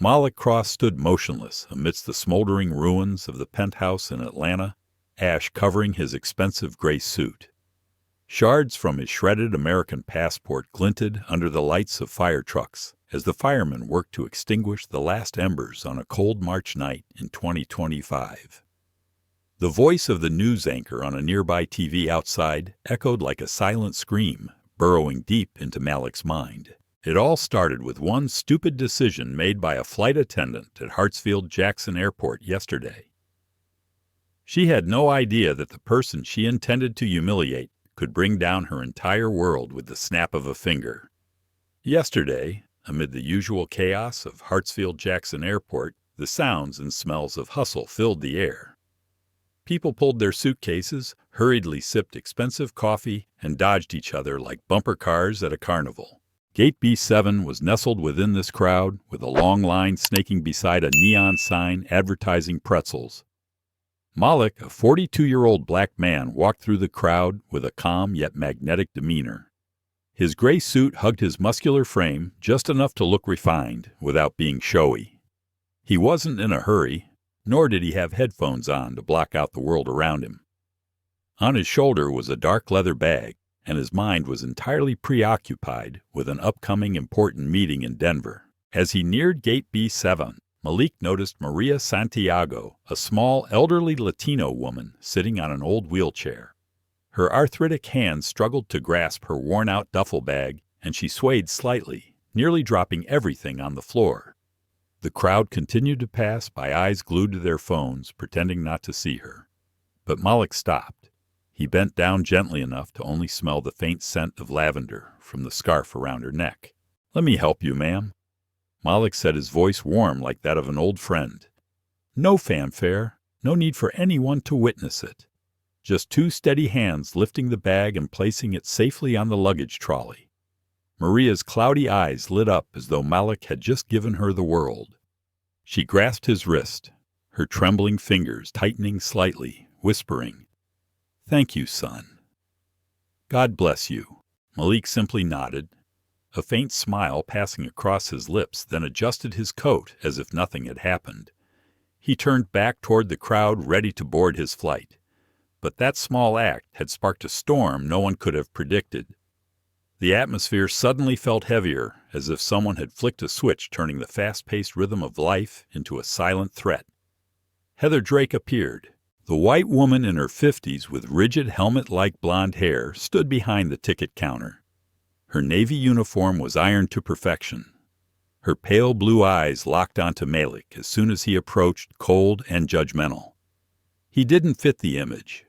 Malik Cross stood motionless amidst the smoldering ruins of the penthouse in Atlanta, ash covering his expensive gray suit. Shards from his shredded American passport glinted under the lights of fire trucks as the firemen worked to extinguish the last embers on a cold March night in 2025. The voice of the news anchor on a nearby TV outside echoed like a silent scream, burrowing deep into Malik's mind. It all started with one stupid decision made by a flight attendant at Hartsfield-Jackson Airport yesterday. She had no idea that the person she intended to humiliate could bring down her entire world with the snap of a finger. Yesterday, amid the usual chaos of Hartsfield-Jackson Airport, the sounds and smells of hustle filled the air. People pulled their suitcases, hurriedly sipped expensive coffee, and dodged each other like bumper cars at a carnival. Gate B7 was nestled within this crowd, with a long line snaking beside a neon sign advertising pretzels. Malik, a 42-year-old black man, walked through the crowd with a calm yet magnetic demeanor. His gray suit hugged his muscular frame just enough to look refined without being showy. He wasn't in a hurry, nor did he have headphones on to block out the world around him. On his shoulder was a dark leather bag, and his mind was entirely preoccupied with an upcoming important meeting in Denver. As he neared Gate B7, Malik noticed Maria Santiago, a small, elderly Latino woman sitting on an old wheelchair. Her arthritic hands struggled to grasp her worn-out duffel bag, and she swayed slightly, nearly dropping everything on the floor. The crowd continued to pass by, eyes glued to their phones, pretending not to see her. But Malik stopped. He bent down gently enough to only smell the faint scent of lavender from the scarf around her neck. "Let me help you, ma'am." Malik said, his voice warm like that of an old friend. No fanfare, no need for anyone to witness it. Just two steady hands lifting the bag and placing it safely on the luggage trolley. Maria's cloudy eyes lit up as though Malik had just given her the world. She grasped his wrist, her trembling fingers tightening slightly, whispering, "Thank you, son." "God bless you." Malik simply nodded, a faint smile passing across his lips, then adjusted his coat as if nothing had happened. He turned back toward the crowd, ready to board his flight. But that small act had sparked a storm no one could have predicted. The atmosphere suddenly felt heavier, as if someone had flicked a switch, turning the fast-paced rhythm of life into a silent threat. Heather Drake appeared. The white woman in her 50s with rigid helmet-like blonde hair stood behind the ticket counter. Her navy uniform was ironed to perfection. Her pale blue eyes locked onto Malik as soon as he approached, cold and judgmental. He didn't fit the image.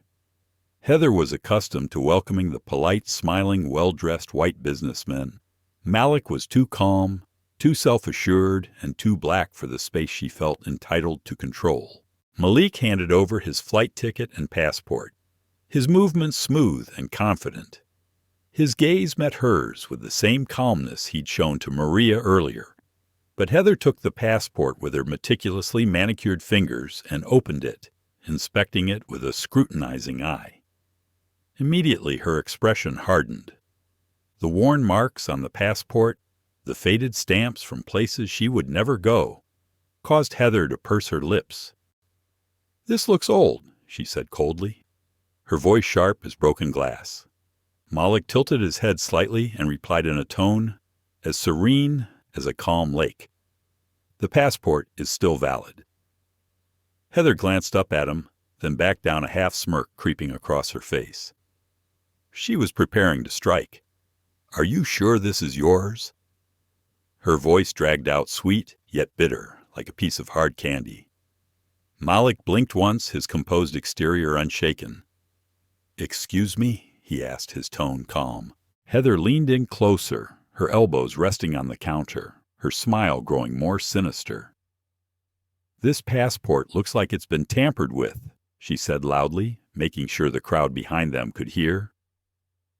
Heather was accustomed to welcoming the polite, smiling, well-dressed white businessmen. Malik was too calm, too self-assured, and too black for the space she felt entitled to control. Malik handed over his flight ticket and passport, his movements smooth and confident. His gaze met hers with the same calmness he'd shown to Maria earlier. But Heather took the passport with her meticulously manicured fingers and opened it, inspecting it with a scrutinizing eye. Immediately her expression hardened. The worn marks on the passport, the faded stamps from places she would never go, caused Heather to purse her lips. "This looks old," she said coldly, her voice sharp as broken glass. Malik tilted his head slightly and replied in a tone as serene as a calm lake. "The passport is still valid." Heather glanced up at him, then back down, a half smirk creeping across her face. She was preparing to strike. "Are you sure this is yours?" Her voice dragged out, sweet yet bitter, like a piece of hard candy. Malik blinked once, his composed exterior unshaken. "Excuse me?" he asked, his tone calm. Heather leaned in closer, her elbows resting on the counter, her smile growing more sinister. "This passport looks like it's been tampered with," she said loudly, making sure the crowd behind them could hear.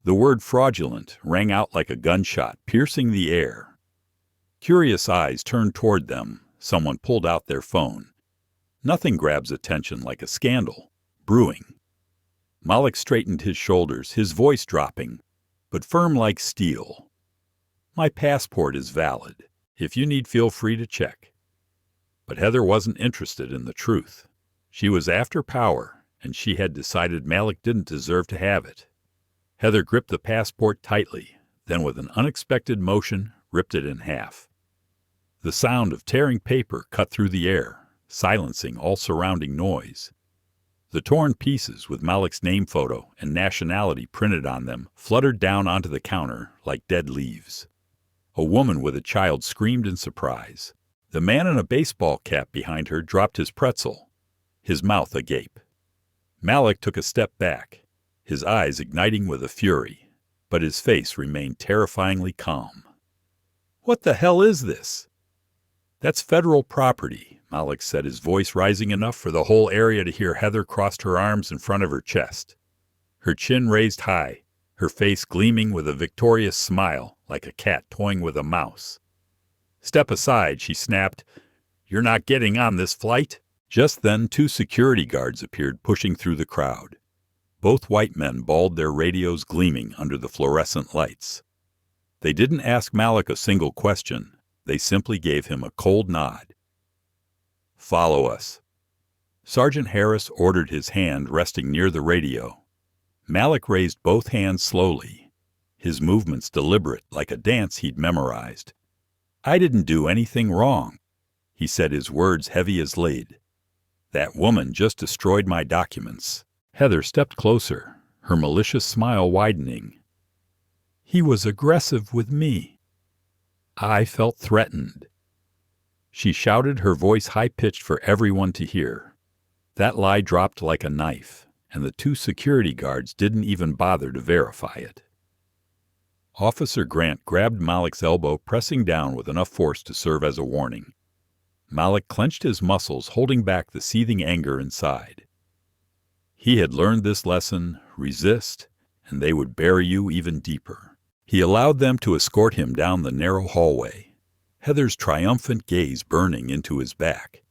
The word fraudulent rang out like a gunshot, piercing the air. Curious eyes turned toward them. Someone pulled out their phone. Nothing grabs attention like a scandal brewing. Malik straightened his shoulders, his voice dropping, but firm like steel. "My passport is valid. If you need, feel free to check." But Heather wasn't interested in the truth. She was after power, and she had decided Malik didn't deserve to have it. Heather gripped the passport tightly, then with an unexpected motion, ripped it in half. The sound of tearing paper cut through the air, silencing all surrounding noise. The torn pieces with Malik's name photo and nationality printed on them fluttered down onto the counter like dead leaves. A woman with a child screamed in surprise. The man in a baseball cap behind her dropped his pretzel, his mouth agape. Malik took a step back, his eyes igniting with a fury, but his face remained terrifyingly calm. "What the hell is this?" "That's federal property," Malik said, his voice rising enough for the whole area to hear. Heather crossed her arms in front of her chest, her chin raised high, her face gleaming with a victorious smile like a cat toying with a mouse. "Step aside," she snapped. "You're not getting on this flight." Just then 2 security guards appeared, pushing through the crowd. Both white men balled, their radios gleaming under the fluorescent lights. They didn't ask Malik a single question. They simply gave him a cold nod. "Follow us." Sergeant Harris ordered, his hand resting near the radio. Malik raised both hands slowly, his movements deliberate like a dance he'd memorized. "I didn't do anything wrong," he said, his words heavy as lead. "That woman just destroyed my documents." Heather stepped closer, her malicious smile widening. "He was aggressive with me. I felt threatened." She shouted, her voice high-pitched for everyone to hear. That lie dropped like a knife, and the 2 security guards didn't even bother to verify it. Officer Grant grabbed Malik's elbow, pressing down with enough force to serve as a warning. Malik clenched his muscles, holding back the seething anger inside. He had learned this lesson: resist, and they would bury you even deeper. He allowed them to escort him down the narrow hallway, Heather's triumphant gaze burning into his back.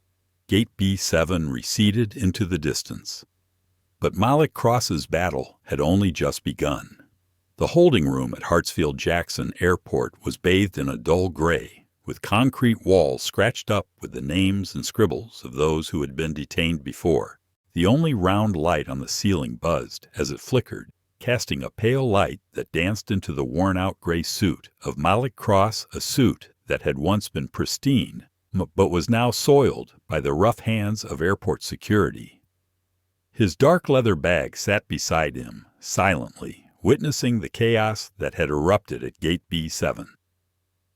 Gate B7 receded into the distance. But Malik Cross's battle had only just begun. The holding room at Hartsfield-Jackson Airport was bathed in a dull gray, with concrete walls scratched up with the names and scribbles of those who had been detained before. The only round light on the ceiling buzzed as it flickered, casting a pale light that danced into the worn-out gray suit of Malik Cross, a suit that had once been pristine, but was now soiled by the rough hands of airport security. His dark leather bag sat beside him, silently, witnessing the chaos that had erupted at Gate B7.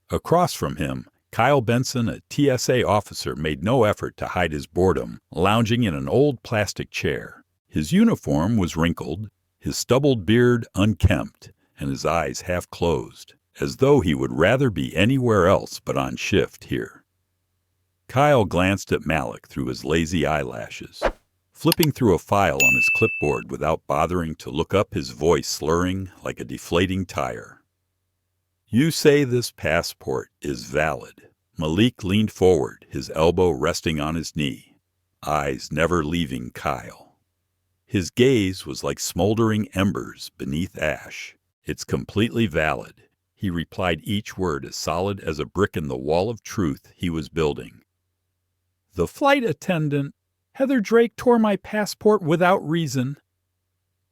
Across from him, Kyle Benson, a TSA officer, made no effort to hide his boredom, lounging in an old plastic chair. His uniform was wrinkled, his stubbled beard unkempt, and his eyes half closed, as though he would rather be anywhere else but on shift here. Kyle glanced at Malik through his lazy eyelashes, flipping through a file on his clipboard without bothering to look up, his voice slurring like a deflating tire. "You say this passport is valid." Malik leaned forward, his elbow resting on his knee, eyes never leaving Kyle. His gaze was like smoldering embers beneath ash. "It's completely valid," he replied, each word as solid as a brick in the wall of truth he was building. "The flight attendant, Heather Drake, tore my passport without reason."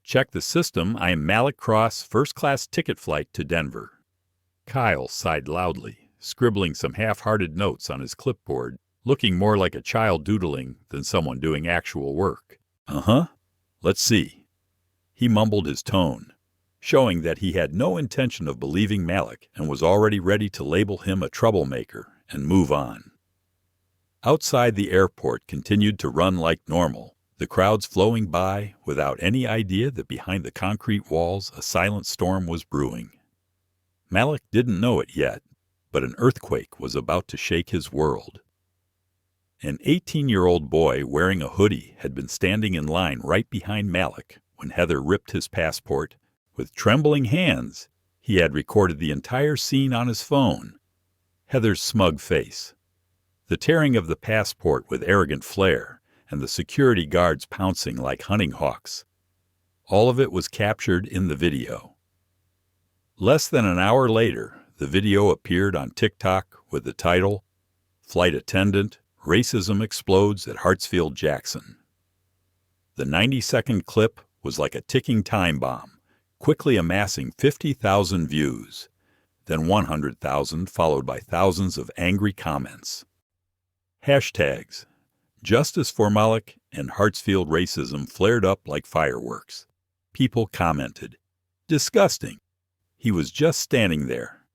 "Check the system. I am Malik Cross, first-class ticket flight to Denver." Kyle sighed loudly, scribbling some half-hearted notes on his clipboard, looking more like a child doodling than someone doing actual work. "Uh-huh. Let's see." He mumbled, his tone showing that he had no intention of believing Malik and was already ready to label him a troublemaker and move on. Outside, the airport continued to run like normal, the crowds flowing by without any idea that behind the concrete walls a silent storm was brewing. Malik didn't know it yet, but an earthquake was about to shake his world. An 18-year-old boy wearing a hoodie had been standing in line right behind Malik when Heather ripped his passport. With trembling hands, he had recorded the entire scene on his phone. Heather's smug face, the tearing of the passport with arrogant flair, and the security guards pouncing like hunting hawks. All of it was captured in the video. Less than an hour later, the video appeared on TikTok with the title, "Flight Attendant, Racism Explodes at Hartsfield-Jackson. The 90-second clip was like a ticking time bomb, quickly amassing 50,000 views, then 100,000, followed by thousands of angry comments. Hashtags Justice for Malik and Hartsfield racism flared up like fireworks. People commented, "Disgusting. He was just standing there.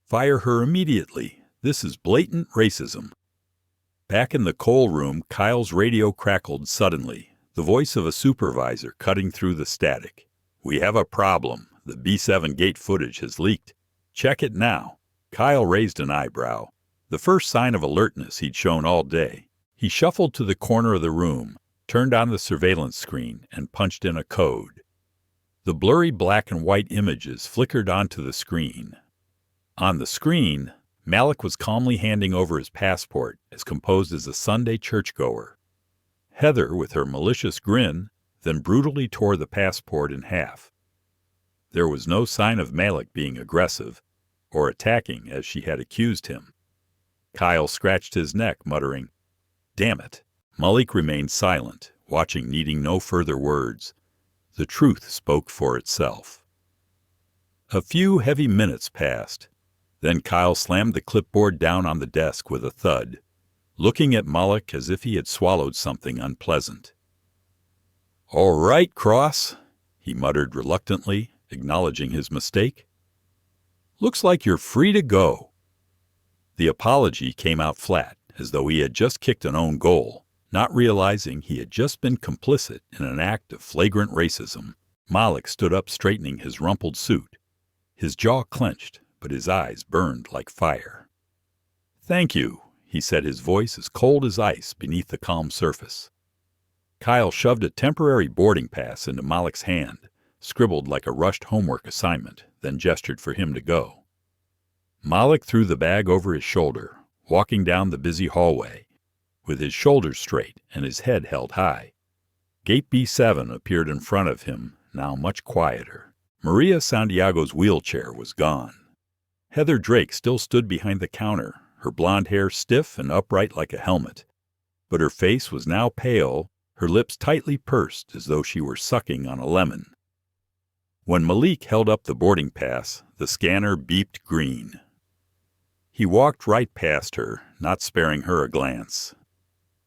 Fire her immediately. This is blatant racism." Back in the coal room, Kyle's radio crackled suddenly, the voice of a supervisor cutting through the static. "We have a problem. The B-7 gate footage has leaked. Check it now." Kyle raised an eyebrow, the first sign of alertness he'd shown all day. He shuffled to the corner of the room, turned on the surveillance screen, and punched in a code. The blurry black and white images flickered onto the screen. On the screen, Malik was calmly handing over his passport, as composed as a Sunday churchgoer. Heather, with her malicious grin, then brutally tore the passport in half. There was no sign of Malik being aggressive, or attacking as she had accused him. Kyle scratched his neck, muttering, "Damn it." Malik remained silent, watching, needing no further words. The truth spoke for itself. A few heavy minutes passed. Then Kyle slammed the clipboard down on the desk with a thud, looking at Malik as if he had swallowed something unpleasant. "All right, Cross," he muttered reluctantly, acknowledging his mistake. "Looks like you're free to go." The apology came out flat, as though he had just kicked an own goal, not realizing he had just been complicit in an act of flagrant racism. Malik stood up, straightening his rumpled suit. His jaw clenched, but his eyes burned like fire. "Thank you," he said, his voice as cold as ice beneath the calm surface. Kyle shoved a temporary boarding pass into Malik's hand, scribbled like a rushed homework assignment, then gestured for him to go. Malik threw the bag over his shoulder, walking down the busy hallway, with his shoulders straight and his head held high. Gate B7 appeared in front of him, now much quieter. Maria Santiago's wheelchair was gone. Heather Drake still stood behind the counter, her blonde hair stiff and upright like a helmet. But her face was now pale, her lips tightly pursed as though she were sucking on a lemon. When Malik held up the boarding pass, the scanner beeped green. He walked right past her, not sparing her a glance.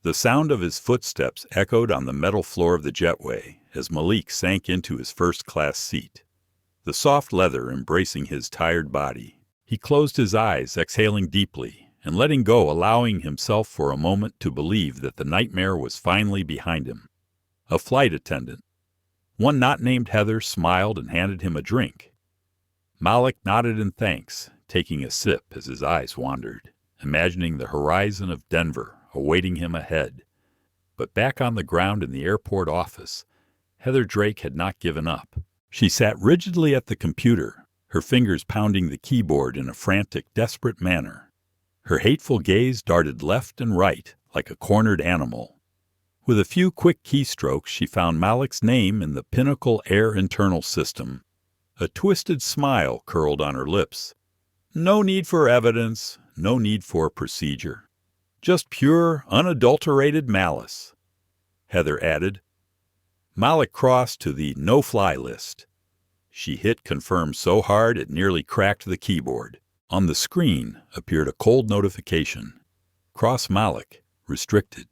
The sound of his footsteps echoed on the metal floor of the jetway as Malik sank into his first-class seat, the soft leather embracing his tired body. He closed his eyes, exhaling deeply, and letting go, allowing himself for a moment to believe that the nightmare was finally behind him. A flight attendant, one not named Heather, smiled and handed him a drink. Malik nodded in thanks, taking a sip as his eyes wandered, imagining the horizon of Denver awaiting him ahead. But back on the ground in the airport office, Heather Drake had not given up. She sat rigidly at the computer, her fingers pounding the keyboard in a frantic, desperate manner. Her hateful gaze darted left and right like a cornered animal. With a few quick keystrokes, she found Malik's name in the Pinnacle Air Internal System. A twisted smile curled on her lips. No need for evidence, no need for procedure. Just pure, unadulterated malice. Heather added, "Malik Cross to the no-fly list." She hit confirm so hard it nearly cracked the keyboard. On the screen appeared a cold notification. Cross Malik, restricted.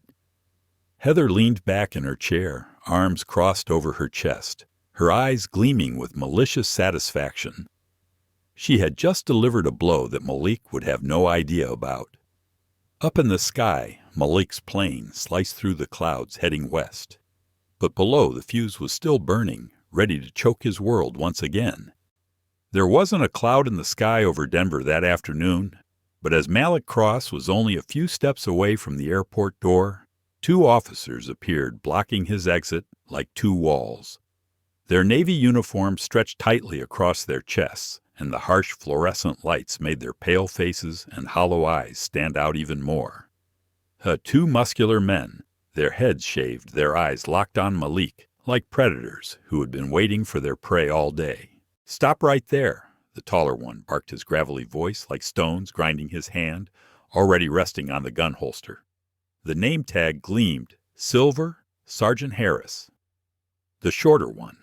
Heather leaned back in her chair, arms crossed over her chest, her eyes gleaming with malicious satisfaction. She had just delivered a blow that Malik would have no idea about. Up in the sky, Malik's plane sliced through the clouds heading west. But below, the fuse was still burning, ready to choke his world once again. There wasn't a cloud in the sky over Denver that afternoon, but as Malik Cross was only a few steps away from the airport door, two officers appeared blocking his exit like two walls. Their Navy uniforms stretched tightly across their chests, and the harsh fluorescent lights made their pale faces and hollow eyes stand out even more. Two muscular men, their heads shaved, their eyes locked on Malik, like predators who had been waiting for their prey all day. "Stop right there," the taller one barked, his gravelly voice like stones grinding his hand, already resting on the gun holster. The name tag gleamed. Silver, Sergeant Harris. The shorter one.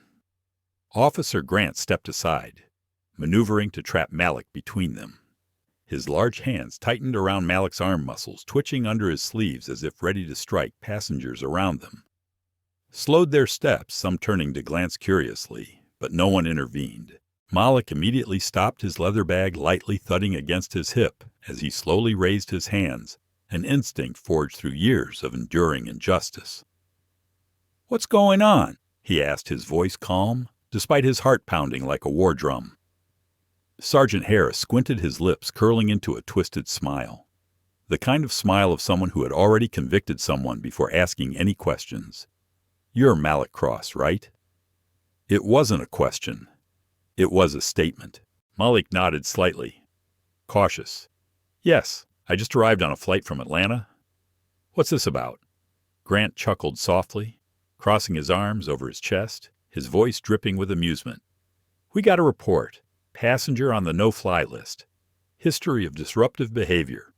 Officer Grant stepped aside, maneuvering to trap Malik between them. His large hands tightened around Malik's arm muscles, twitching under his sleeves as if ready to strike passengers around them. Slowed their steps, some turning to glance curiously, but no one intervened. Malik immediately stopped, his leather bag lightly thudding against his hip as he slowly raised his hands, an instinct forged through years of enduring injustice. "What's going on?" he asked, his voice calm, despite his heart pounding like a war drum. Sergeant Harris squinted, his lips curling into a twisted smile. The kind of smile of someone who had already convicted someone before asking any questions. "You're Malik Cross, right?" It wasn't a question. It was a statement. Malik nodded slightly. Cautious. "Yes, I just arrived on a flight from Atlanta." "What's this about?" Grant chuckled softly, crossing his arms over his chest, his voice dripping with amusement. "We got a report. Passenger on the no-fly list. History of disruptive behavior.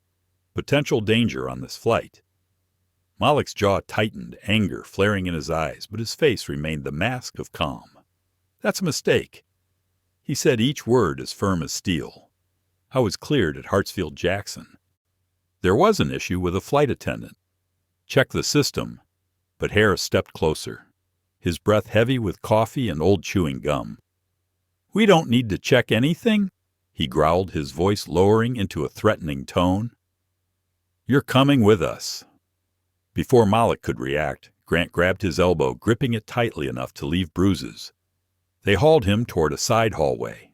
Potential danger on this flight." Malik's jaw tightened, anger flaring in his eyes, but his face remained the mask of calm. "That's a mistake." He said each word as firm as steel. "I was cleared at Hartsfield-Jackson. There was an issue with a flight attendant. Check the system." But Harris stepped closer, his breath heavy with coffee and old chewing gum. "We don't need to check anything," he growled, his voice lowering into a threatening tone. "You're coming with us." Before Malik could react, Grant grabbed his elbow, gripping it tightly enough to leave bruises. They hauled him toward a side hallway,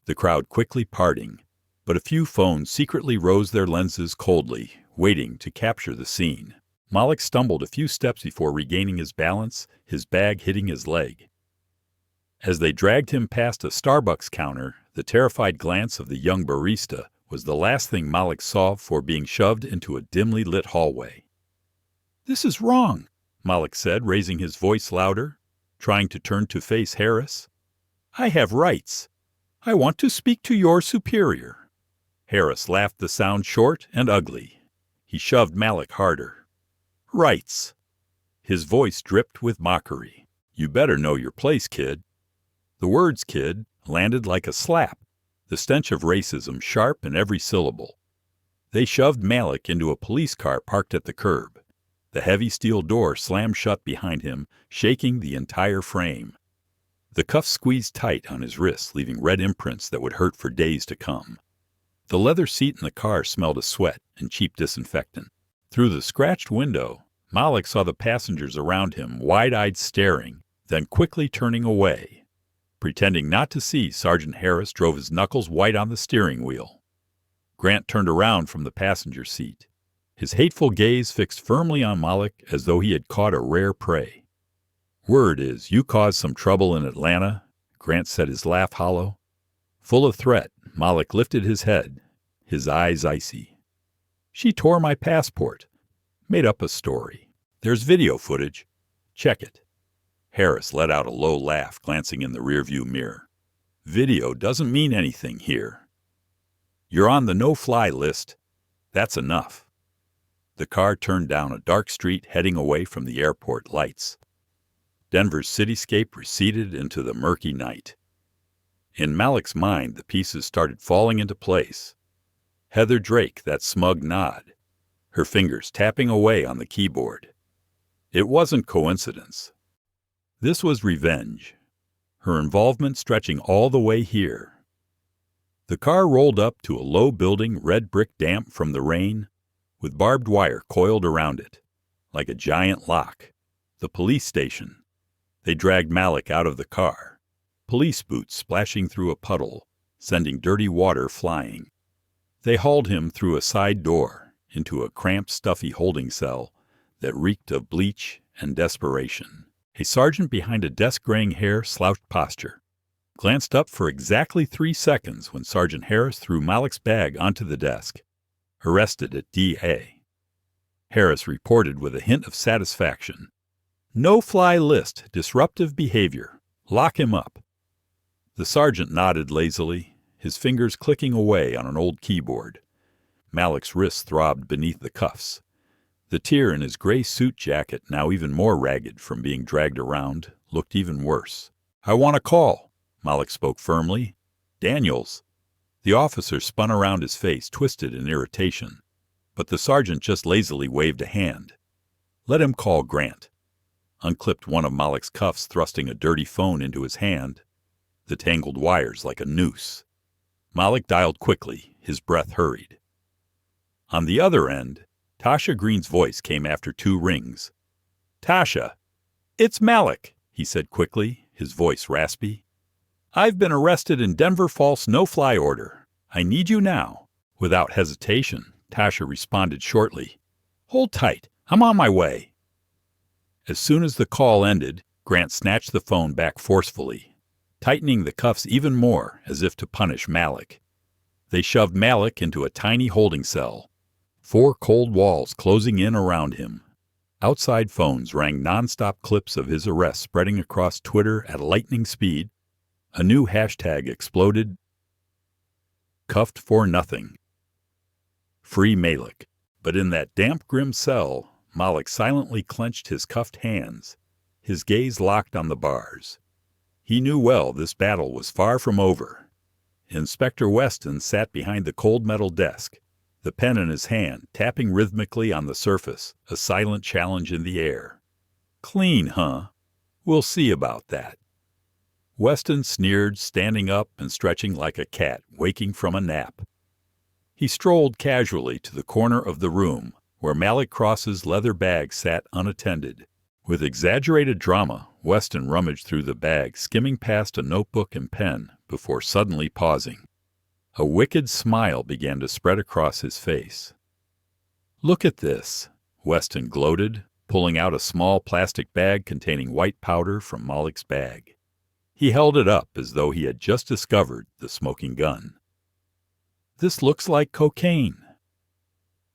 the crowd quickly parting, but a few phones secretly rose their lenses coldly, waiting to capture the scene. Malik stumbled a few steps before regaining his balance, his bag hitting his leg. As they dragged him past a Starbucks counter, the terrified glance of the young barista was the last thing Malik saw before being shoved into a dimly lit hallway. "This is wrong," Malik said, raising his voice louder, trying to turn to face Harris. "I have rights. I want to speak to your superior." Harris laughed, the sound short and ugly. He shoved Malik harder. "Rights." His voice dripped with mockery. "You better know your place, kid." The words "kid" landed like a slap, the stench of racism sharp in every syllable. They shoved Malik into a police car parked at the curb. The heavy steel door slammed shut behind him, shaking the entire frame. The cuffs squeezed tight on his wrists, leaving red imprints that would hurt for days to come. The leather seat in the car smelled of sweat and cheap disinfectant. Through the scratched window, Malik saw the passengers around him, wide-eyed staring, then quickly turning away. Pretending not to see, Sergeant Harris drove his knuckles white on the steering wheel. Grant turned around from the passenger seat, his hateful gaze fixed firmly on Malik as though he had caught a rare prey. "Word is, you caused some trouble in Atlanta," Grant said, his laugh hollow. Full of threat, Malik lifted his head, his eyes icy. "She tore my passport. Made up a story. There's video footage. Check it." Harris let out a low laugh, glancing in the rearview mirror. "Video doesn't mean anything here. You're on the no-fly list. That's enough." The car turned down a dark street, heading away from the airport lights. Denver's cityscape receded into the murky night. In Malik's mind, the pieces started falling into place. Heather Drake, that smug nod, her fingers tapping away on the keyboard. It wasn't coincidence. This was revenge, her involvement stretching all the way here. The car rolled up to a low building, red brick damp from the rain, with barbed wire coiled around it, like a giant lock. The police station. They dragged Malik out of the car, police boots splashing through a puddle, sending dirty water flying. They hauled him through a side door into a cramped, stuffy holding cell that reeked of bleach and desperation. A sergeant behind a desk, graying hair, slouched posture, glanced up for exactly 3 seconds when Sergeant Harris threw Malik's bag onto the desk. "Arrested at DA." Harris reported with a hint of satisfaction. "No-fly list, disruptive behavior. Lock him up." The sergeant nodded lazily, his fingers clicking away on an old keyboard. Malik's wrists throbbed beneath the cuffs. The tear in his gray suit jacket, now even more ragged from being dragged around, looked even worse. "I want a call," Malik spoke firmly. "Daniels." The officer spun around, his face twisted in irritation, but the sergeant just lazily waved a hand. "Let him call Grant." Unclipped one of Malik's cuffs, thrusting a dirty phone into his hand, the tangled wires like a noose. Malik dialed quickly, his breath hurried. On the other end, Tasha Green's voice came after 2 rings. "Tasha, it's Malik," he said quickly, his voice raspy. "I've been arrested in Denver false no-fly order. I need you now." Without hesitation, Tasha responded shortly. "Hold tight. I'm on my way." As soon as the call ended, Grant snatched the phone back forcefully, tightening the cuffs even more as if to punish Malik. They shoved Malik into a tiny holding cell, 4 cold walls closing in around him. Outside phones rang nonstop clips of his arrest spreading across Twitter at lightning speed. A new hashtag exploded. "Cuffed for nothing. Free Malik." But in that damp, grim cell, Malik silently clenched his cuffed hands, his gaze locked on the bars. He knew well this battle was far from over. Inspector Weston sat behind the cold metal desk, the pen in his hand, tapping rhythmically on the surface, a silent challenge in the air. "Clean, huh? We'll see about that." Weston sneered, standing up and stretching like a cat waking from a nap. He strolled casually to the corner of the room where Malik Cross's leather bag sat unattended. With exaggerated drama, Weston rummaged through the bag, skimming past a notebook and pen before suddenly pausing. A wicked smile began to spread across his face. "Look at this," Weston gloated, pulling out a small plastic bag containing white powder from Malik's bag. He held it up as though he had just discovered the smoking gun. "This looks like cocaine."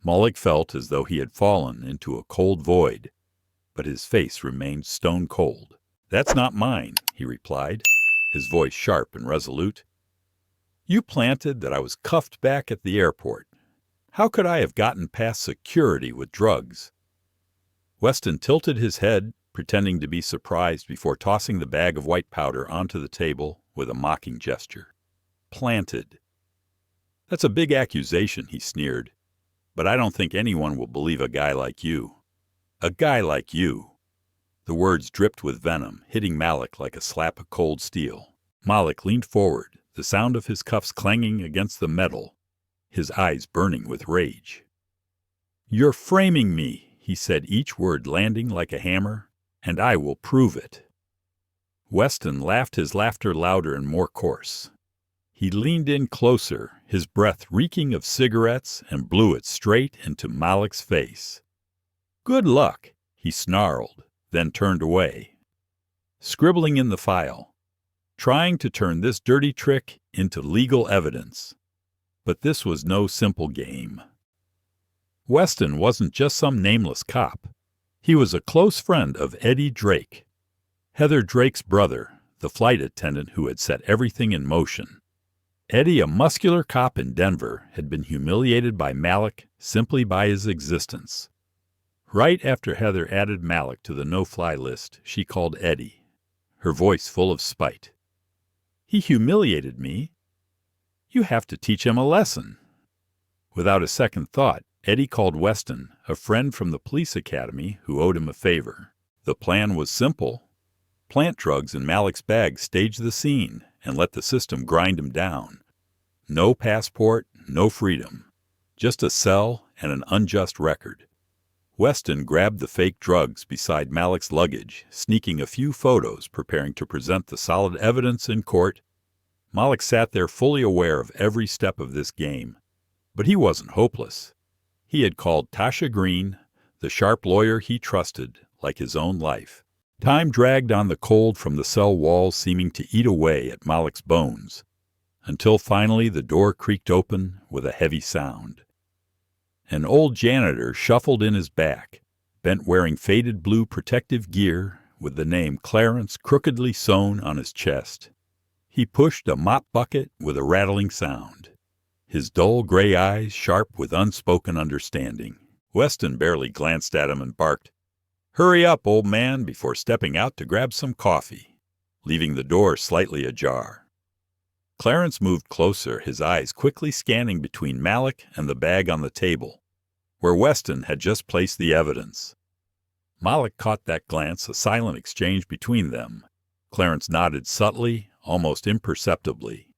Malik felt as though he had fallen into a cold void, but his face remained stone cold. "That's not mine," he replied, his voice sharp and resolute. "You planted that I was cuffed back at the airport. How could I have gotten past security with drugs?" Weston tilted his head, pretending to be surprised before tossing the bag of white powder onto the table with a mocking gesture. "Planted. That's a big accusation," he sneered. "But I don't think anyone will believe a guy like you. A guy like you." The words dripped with venom, hitting Malik like a slap of cold steel. Malik leaned forward, the sound of his cuffs clanging against the metal, his eyes burning with rage. "You're framing me," he said, each word landing like a hammer, "and I will prove it." Weston laughed, his laughter louder and more coarse. He leaned in closer, his breath reeking of cigarettes, and blew it straight into Malik's face. "Good luck," he snarled, then turned away, scribbling in the file, trying to turn this dirty trick into legal evidence. But this was no simple game. Weston wasn't just some nameless cop. He was a close friend of Eddie Drake, Heather Drake's brother, the flight attendant who had set everything in motion. Eddie, a muscular cop in Denver, had been humiliated by Malik simply by his existence. Right after Heather added Malik to the no-fly list, she called Eddie, her voice full of spite. "He humiliated me. You have to teach him a lesson." Without a second thought, Eddie called Weston, a friend from the police academy who owed him a favor. The plan was simple. Plant drugs in Malik's bag, stage the scene, and let the system grind him down. No passport, no freedom. Just a cell and an unjust record. Weston grabbed the fake drugs beside Malik's luggage, sneaking a few photos, preparing to present the solid evidence in court. Malik sat there fully aware of every step of this game. But he wasn't hopeless. He had called Tasha Green, the sharp lawyer he trusted, like his own life. Time dragged on the cold from the cell walls, seeming to eat away at Malik's bones, until finally the door creaked open with a heavy sound. An old janitor shuffled in his back, bent wearing faded blue protective gear with the name Clarence crookedly sewn on his chest. He pushed a mop bucket with a rattling sound, his dull gray eyes sharp with unspoken understanding. Weston barely glanced at him and barked, "Hurry up, old man," before stepping out to grab some coffee, leaving the door slightly ajar. Clarence moved closer, his eyes quickly scanning between Malik and the bag on the table, where Weston had just placed the evidence. Malik caught that glance, a silent exchange between them. Clarence nodded subtly, almost imperceptibly.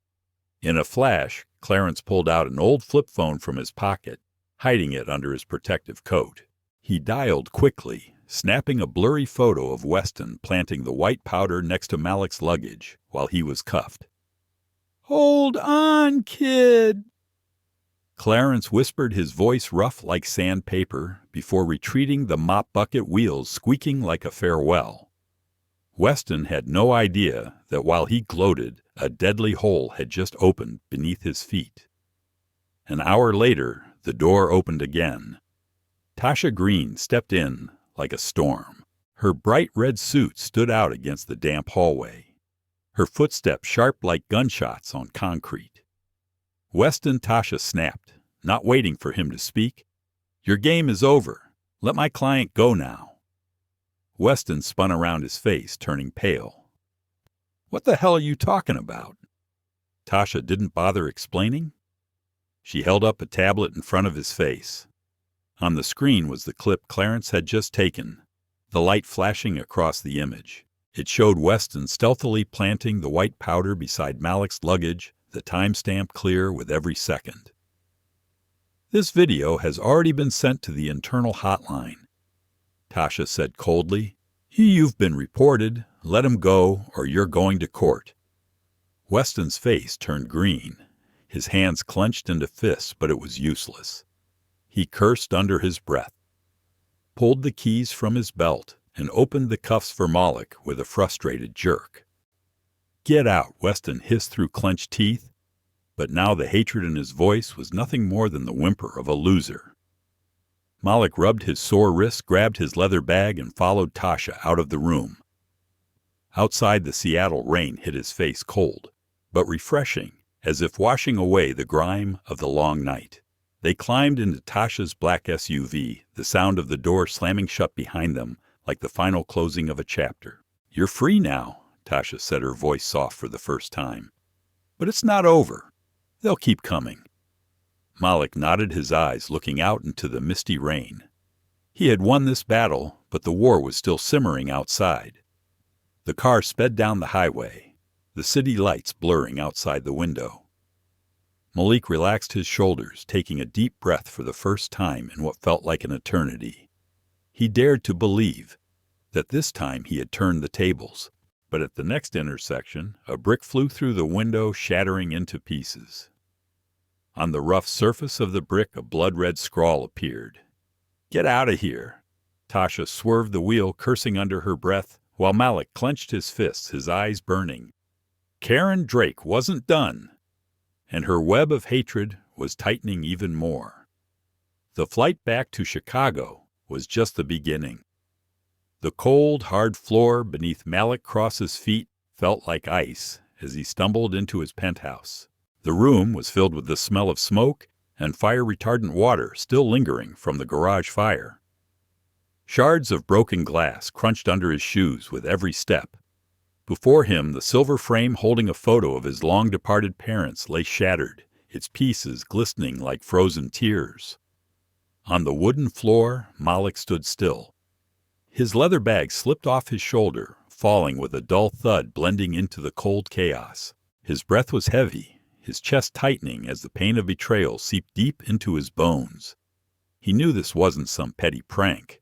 In a flash, Clarence pulled out an old flip phone from his pocket, hiding it under his protective coat. He dialed quickly, snapping a blurry photo of Weston planting the white powder next to Malik's luggage while he was cuffed. "Hold on, kid," Clarence whispered, his voice rough like sandpaper, before retreating, the mop bucket wheels squeaking like a farewell. Weston had no idea that while he gloated, a deadly hole had just opened beneath his feet. An hour later, the door opened again. Tasha Green stepped in like a storm. Her bright red suit stood out against the damp hallway, her footsteps sharp like gunshots on concrete. Weston, Tasha snapped, not waiting for him to speak. "Your game is over. Let my client go now." Weston spun around his face, turning pale. "What the hell are you talking about?" Tasha didn't bother explaining. She held up a tablet in front of his face. On the screen was the clip Clarence had just taken, the light flashing across the image. It showed Weston stealthily planting the white powder beside Malik's luggage, the timestamp clear with every second. "This video has already been sent to the internal hotline," Tasha said coldly. "You've been reported. Let him go, or you're going to court." Weston's face turned green. His hands clenched into fists, but it was useless. He cursed under his breath, pulled the keys from his belt, and opened the cuffs for Malik with a frustrated jerk. "Get out," Weston hissed through clenched teeth, but now the hatred in his voice was nothing more than the whimper of a loser. Malik rubbed his sore wrist, grabbed his leather bag, and followed Tasha out of the room. Outside, the Seattle rain hit his face cold, but refreshing, as if washing away the grime of the long night. They climbed into Tasha's black SUV, the sound of the door slamming shut behind them like the final closing of a chapter. "You're free now," Tasha said, her voice soft for the first time. "But it's not over. They'll keep coming." Malik nodded, his eyes looking out into the misty rain. He had won this battle, but the war was still simmering outside. The car sped down the highway, the city lights blurring outside the window. Malik relaxed his shoulders, taking a deep breath for the first time in what felt like an eternity. He dared to believe that this time he had turned the tables, but at the next intersection, a brick flew through the window, shattering into pieces. On the rough surface of the brick, a blood-red scrawl appeared. "Get out of here!" Tasha swerved the wheel, cursing under her breath, while Malik clenched his fists, his eyes burning. Karen Drake wasn't done, and her web of hatred was tightening even more. The flight back to Chicago was just the beginning. The cold, hard floor beneath Malik Cross's feet felt like ice as he stumbled into his penthouse. The room was filled with the smell of smoke and fire-retardant water still lingering from the garage fire. Shards of broken glass crunched under his shoes with every step. Before him, the silver frame holding a photo of his long-departed parents lay shattered, its pieces glistening like frozen tears. On the wooden floor, Malik stood still. His leather bag slipped off his shoulder, falling with a dull thud blending into the cold chaos. His breath was heavy, his chest tightening as the pain of betrayal seeped deep into his bones. He knew this wasn't some petty prank,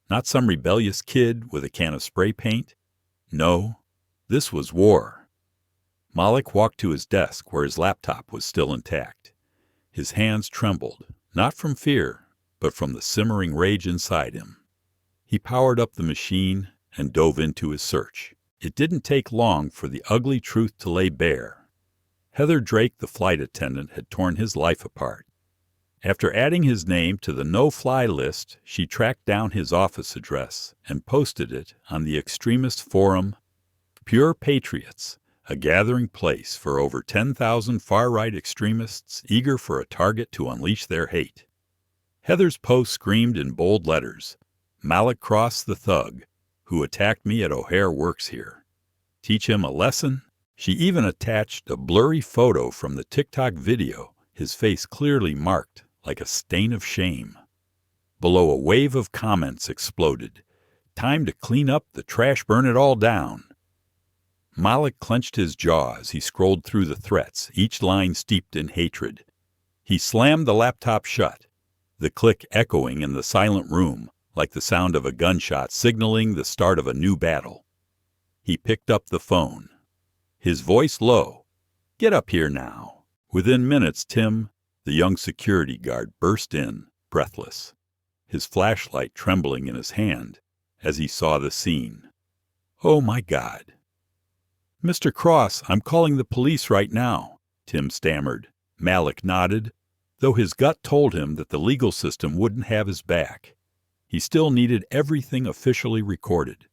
not some rebellious kid with a can of spray paint. No, this was war. Malik walked to his desk where his laptop was still intact. His hands trembled, not from fear, but from the simmering rage inside him. He powered up the machine and dove into his search. It didn't take long for the ugly truth to lay bare. Heather Drake, the flight attendant, had torn his life apart. After adding his name to the no-fly list, she tracked down his office address and posted it on the extremist forum Pure Patriots, a gathering place for over 10,000 far-right extremists eager for a target to unleash their hate. Heather's post screamed in bold letters, "Malik Cross the thug, who attacked me at O'Hare works here. Teach him a lesson?" She even attached a blurry photo from the TikTok video, his face clearly marked like a stain of shame. Below, a wave of comments exploded. "Time to clean up the trash, burn it all down." Malik clenched his jaw as he scrolled through the threats, each line steeped in hatred. He slammed the laptop shut, the click echoing in the silent room like the sound of a gunshot signaling the start of a new battle. He picked up the phone, his voice low. "Get up here now." Within minutes, Tim, the young security guard, burst in, breathless, his flashlight trembling in his hand as he saw the scene. "Oh, my God." "Mr. Cross, I'm calling the police right now," Tim stammered. Malik nodded, though his gut told him that the legal system wouldn't have his back. He still needed everything officially recorded.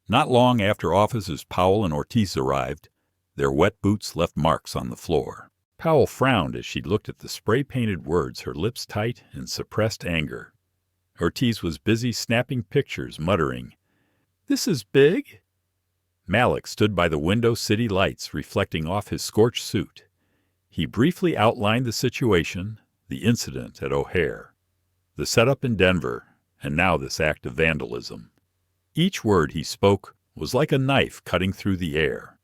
Not long after Officers Powell and Ortiz arrived, their wet boots left marks on the floor. Powell frowned as she looked at the spray-painted words, her lips tight in suppressed anger. Ortiz was busy snapping pictures, muttering, "This is big." Malik stood by the window city lights reflecting off his scorched suit. He briefly outlined the situation, the incident at O'Hare, the setup in Denver, and now this act of vandalism. Each word he spoke was like a knife cutting through the air.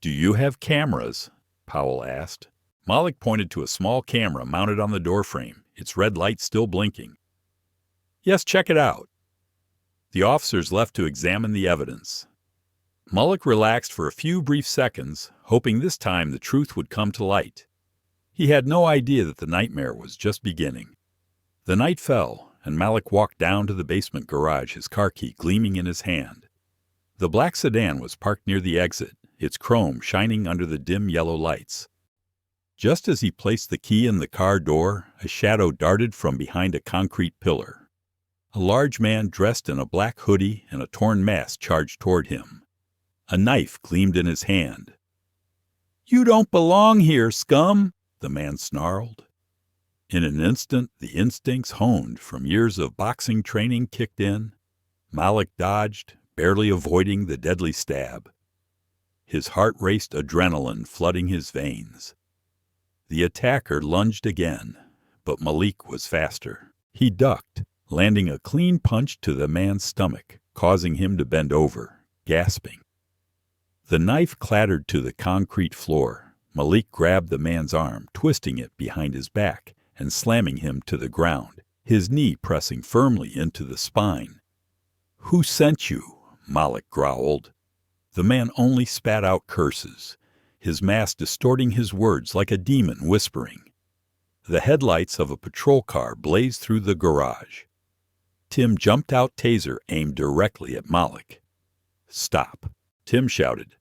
"Do you have cameras?" Powell asked. Malik pointed to a small camera mounted on the doorframe, its red light still blinking. "Yes, check it out." The officers left to examine the evidence. Malik relaxed for a few brief seconds, hoping this time the truth would come to light. He had no idea that the nightmare was just beginning. The night fell, and Malik walked down to the basement garage, his car key gleaming in his hand. The black sedan was parked near the exit, its chrome shining under the dim yellow lights. Just as he placed the key in the car door, a shadow darted from behind a concrete pillar. A large man dressed in a black hoodie and a torn mask charged toward him. A knife gleamed in his hand. "You don't belong here, scum!" the man snarled. In an instant, the instincts honed from years of boxing training kicked in. Malik dodged, barely avoiding the deadly stab. His heart raced, adrenaline flooding his veins. The attacker lunged again, but Malik was faster. He ducked, landing a clean punch to the man's stomach, causing him to bend over, gasping. The knife clattered to the concrete floor. Malik grabbed the man's arm, twisting it behind his back and slamming him to the ground, his knee pressing firmly into the spine. "Who sent you?" Malik growled. The man only spat out curses, his mask distorting his words like a demon whispering. The headlights of a patrol car blazed through the garage. Tim jumped out, taser aimed directly at Malik. "Stop," Tim shouted.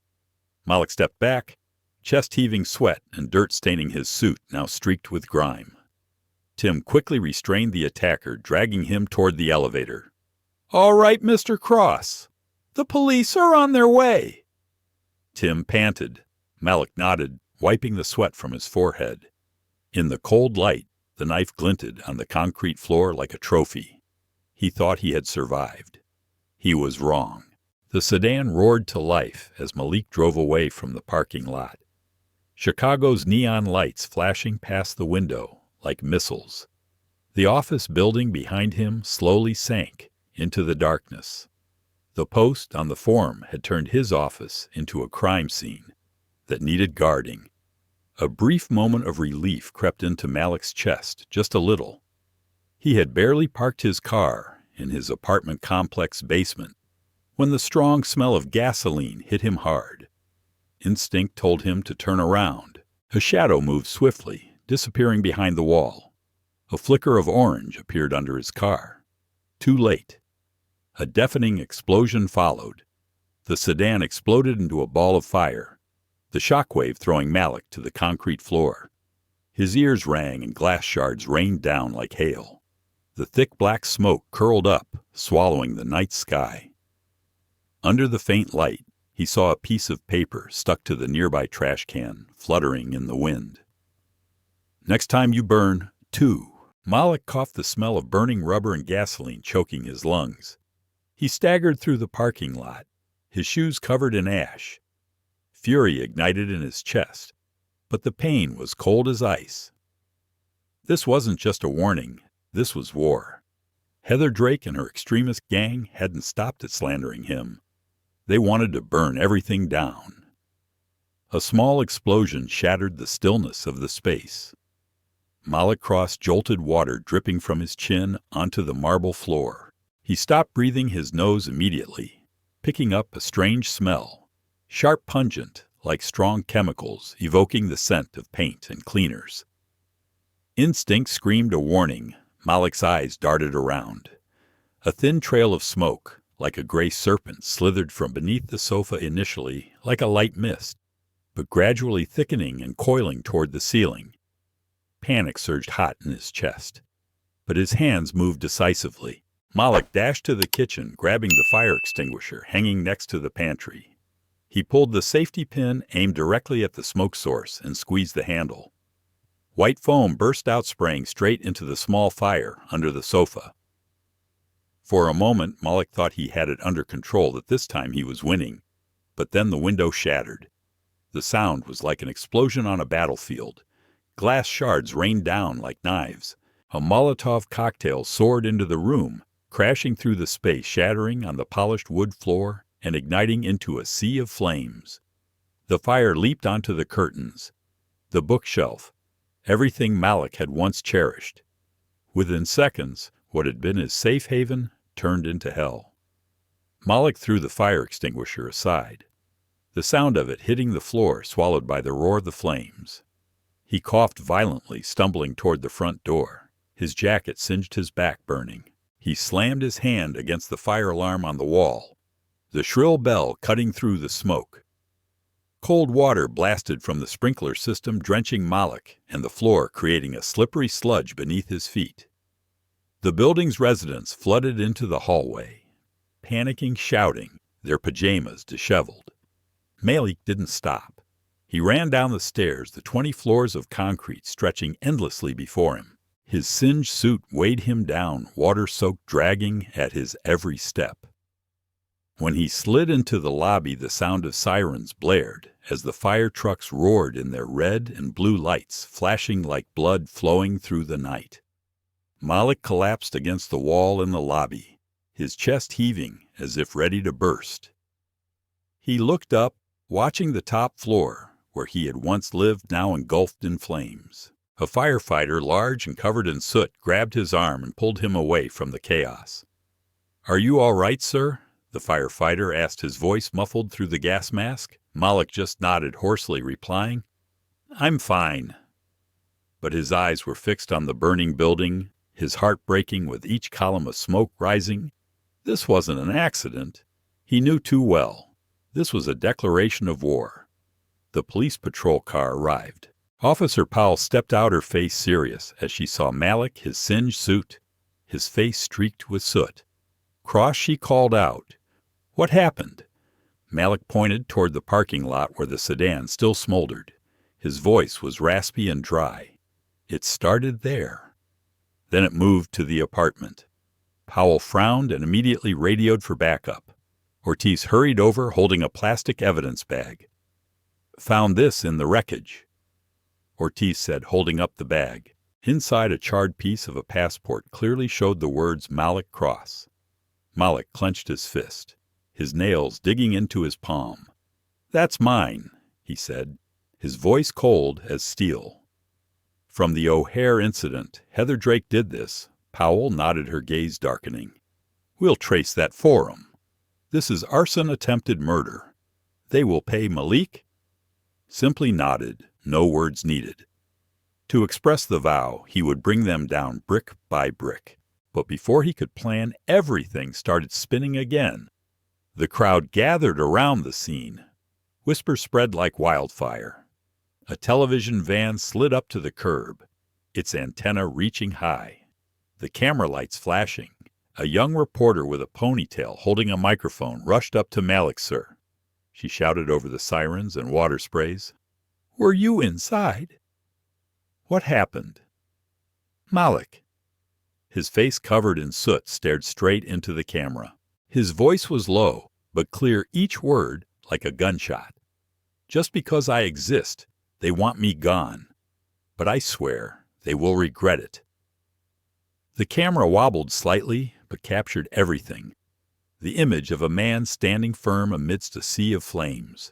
Malik stepped back, chest-heaving sweat and dirt staining his suit, now streaked with grime. Tim quickly restrained the attacker, dragging him toward the elevator. "All right, Mr. Cross. The police are on their way." Tim panted. Malik nodded, wiping the sweat from his forehead. In the cold light, the knife glinted on the concrete floor like a trophy. He thought he had survived. He was wrong. The sedan roared to life as Malik drove away from the parking lot. Chicago's neon lights flashing past the window like missiles. The office building behind him slowly sank into the darkness. The post on the forum had turned his office into a crime scene that needed guarding. A brief moment of relief crept into Malik's chest, just a little. He had barely parked his car in his apartment complex basement when the strong smell of gasoline hit him hard. Instinct told him to turn around. A shadow moved swiftly, disappearing behind the wall. A flicker of orange appeared under his car. Too late. A deafening explosion followed. The sedan exploded into a ball of fire, the shockwave throwing Malik to the concrete floor. His ears rang and glass shards rained down like hail. The thick black smoke curled up, swallowing the night sky. Under the faint light, he saw a piece of paper stuck to the nearby trash can, fluttering in the wind. "Next time you burn, 2. Malik coughed the smell of burning rubber and gasoline choking his lungs. He staggered through the parking lot, his shoes covered in ash. Fury ignited in his chest, but the pain was cold as ice. This wasn't just a warning, this was war. Heather Drake and her extremist gang hadn't stopped at slandering him. They wanted to burn everything down. A small explosion shattered the stillness of the space. Malik Cross jolted water dripping from his chin onto the marble floor. He stopped breathing his nose immediately, picking up a strange smell, sharp pungent, like strong chemicals, evoking the scent of paint and cleaners. Instinct screamed a warning. Malik's eyes darted around. A thin trail of smoke, like a gray serpent, slithered from beneath the sofa initially, like a light mist, but gradually thickening and coiling toward the ceiling. Panic surged hot in his chest, but his hands moved decisively. Malik dashed to the kitchen, grabbing the fire extinguisher hanging next to the pantry. He pulled the safety pin aimed directly at the smoke source and squeezed the handle. White foam burst out, spraying straight into the small fire under the sofa. For a moment, Malik thought he had it under control, that this time he was winning. But then the window shattered. The sound was like an explosion on a battlefield. Glass shards rained down like knives. A Molotov cocktail soared into the room, crashing through the space, shattering on the polished wood floor and igniting into a sea of flames. The fire leaped onto the curtains, the bookshelf, everything Malik had once cherished. Within seconds, what had been his safe haven turned into hell. Malik threw the fire extinguisher aside, the sound of it hitting the floor swallowed by the roar of the flames. He coughed violently, stumbling toward the front door. His jacket singed his back, burning. He slammed his hand against the fire alarm on the wall, the shrill bell cutting through the smoke. Cold water blasted from the sprinkler system, drenching Malik and the floor, creating a slippery sludge beneath his feet. The building's residents flooded into the hallway, panicking, shouting, their pajamas disheveled. Malik didn't stop. He ran down the stairs, the 20 floors of concrete stretching endlessly before him. His singed suit weighed him down, water-soaked, dragging at his every step. When he slid into the lobby, the sound of sirens blared as the fire trucks roared in their red and blue lights, flashing like blood flowing through the night. Malik collapsed against the wall in the lobby, his chest heaving as if ready to burst. He looked up, watching the top floor, where he had once lived, now engulfed in flames. A firefighter, large and covered in soot, grabbed his arm and pulled him away from the chaos. "Are you all right, sir?" the firefighter asked, his voice muffled through the gas mask. Malik just nodded hoarsely, replying, "I'm fine." But his eyes were fixed on the burning building, his heart breaking with each column of smoke rising. This wasn't an accident. He knew too well. This was a declaration of war. The police patrol car arrived. Officer Powell stepped out, her face serious, as she saw Malik, his singed suit, his face streaked with soot. "Cross," she called out. "What happened?" Malik pointed toward the parking lot where the sedan still smoldered. His voice was raspy and dry. "It started there." Then it moved to the apartment. Powell frowned and immediately radioed for backup. Ortiz hurried over, holding a plastic evidence bag. "Found this in the wreckage," Ortiz said, holding up the bag. Inside, a charred piece of a passport clearly showed the words Malik Cross. Malik clenched his fist, his nails digging into his palm. "That's mine," he said, his voice cold as steel. "From the O'Hare incident, Heather Drake did this." Powell nodded, her gaze darkening. "We'll trace that for 'em. This is arson, attempted murder. They will pay Malik?" Simply nodded, no words needed. To express the vow, he would bring them down brick by brick. But before he could plan, everything started spinning again. The crowd gathered around the scene. Whispers spread like wildfire. A television van slid up to the curb, its antenna reaching high. The camera lights flashing. A young reporter with a ponytail holding a microphone rushed up to Malik. "Sir," she shouted over the sirens and water sprays. "Were you inside?" "What happened?" "Malik, His face covered in soot stared straight into the camera. His voice was low, but clear each word like a gunshot. Just because I exist, they want me gone. But I swear they will regret it. The camera wobbled slightly, but captured everything. The image of a man standing firm amidst a sea of flames.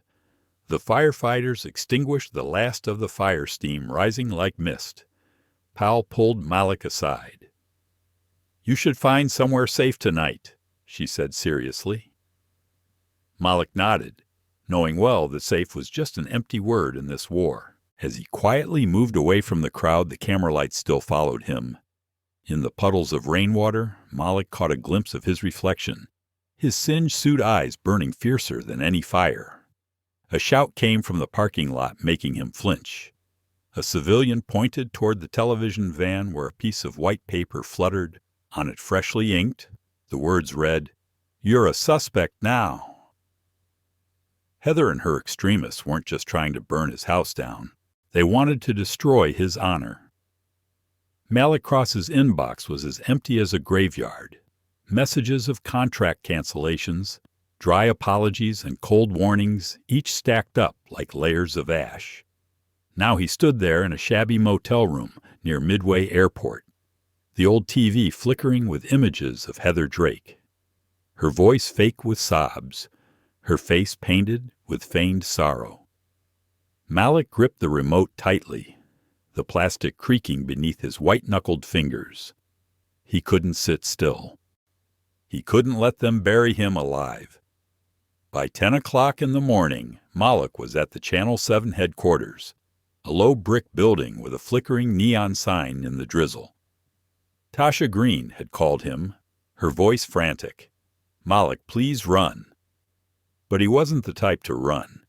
The firefighters extinguished the last of the fire steam rising like mist. Powell pulled Malik aside. "You should find somewhere safe tonight," she said seriously. Malik nodded, knowing well that safe was just an empty word in this war. As he quietly moved away from the crowd, the camera lights still followed him. In the puddles of rainwater, Malik caught a glimpse of his reflection, his singed suit eyes burning fiercer than any fire. A shout came from the parking lot, making him flinch. A civilian pointed toward the television van where a piece of white paper fluttered. On it, freshly inked, the words read, "You're a suspect now." Heather and her extremists weren't just trying to burn his house down. They wanted to destroy his honor. Malik Cross's inbox was as empty as a graveyard. Messages of contract cancellations, dry apologies, and cold warnings, each stacked up like layers of ash. Now he stood there in a shabby motel room near Midway Airport, the old TV flickering with images of Heather Drake. Her voice fake with sobs, her face painted with feigned sorrow. Malik gripped the remote tightly, the plastic creaking beneath his white-knuckled fingers. He couldn't sit still. He couldn't let them bury him alive. By 10 o'clock in the morning, Malik was at the Channel 7 headquarters, a low brick building with a flickering neon sign in the drizzle. Tasha Green had called him, her voice frantic. "Malik, please run." But he wasn't the type to run.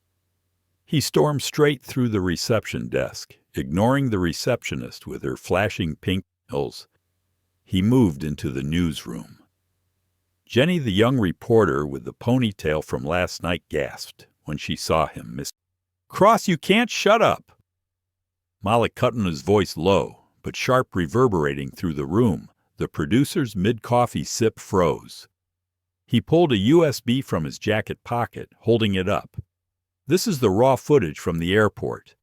He stormed straight through the reception desk, ignoring the receptionist with her flashing pink nails. He moved into the newsroom. Jenny, the young reporter with the ponytail from last night, gasped when she saw him. "Miss Cross, you can't shut up!" Malik cut on his voice low, but sharp, reverberating through the room. The producer's mid-coffee sip froze. He pulled a USB from his jacket pocket, holding it up. "This is the raw footage from the airport.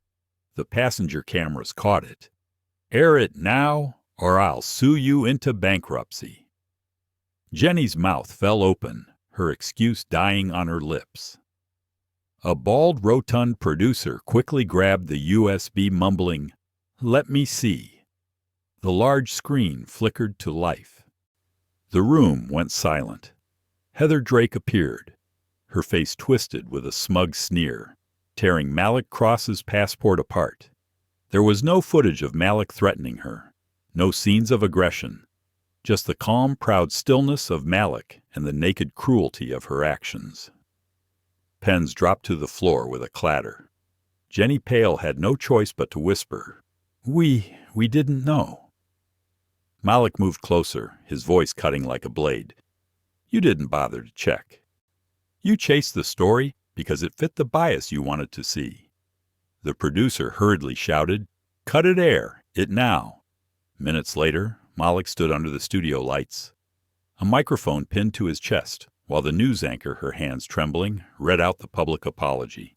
The passenger cameras caught it. Air it now, or I'll sue you into bankruptcy." Jenny's mouth fell open, her excuse dying on her lips. A bald, rotund producer quickly grabbed the USB, mumbling, "Let me see." The large screen flickered to life. The room went silent. Heather Drake appeared, her face twisted with a smug sneer, tearing Malik Cross's passport apart. There was no footage of Malik threatening her, no scenes of aggression, just the calm, proud stillness of Malik and the naked cruelty of her actions. Pens dropped to the floor with a clatter. Jenny Pale had no choice but to whisper, We didn't know." Malik moved closer, his voice cutting like a blade. "You didn't bother to check. You chased the story because it fit the bias you wanted to see." The producer hurriedly shouted, "Cut it air, it now." Minutes later, Malik stood under the studio lights, a microphone pinned to his chest, while the news anchor, her hands trembling, read out the public apology.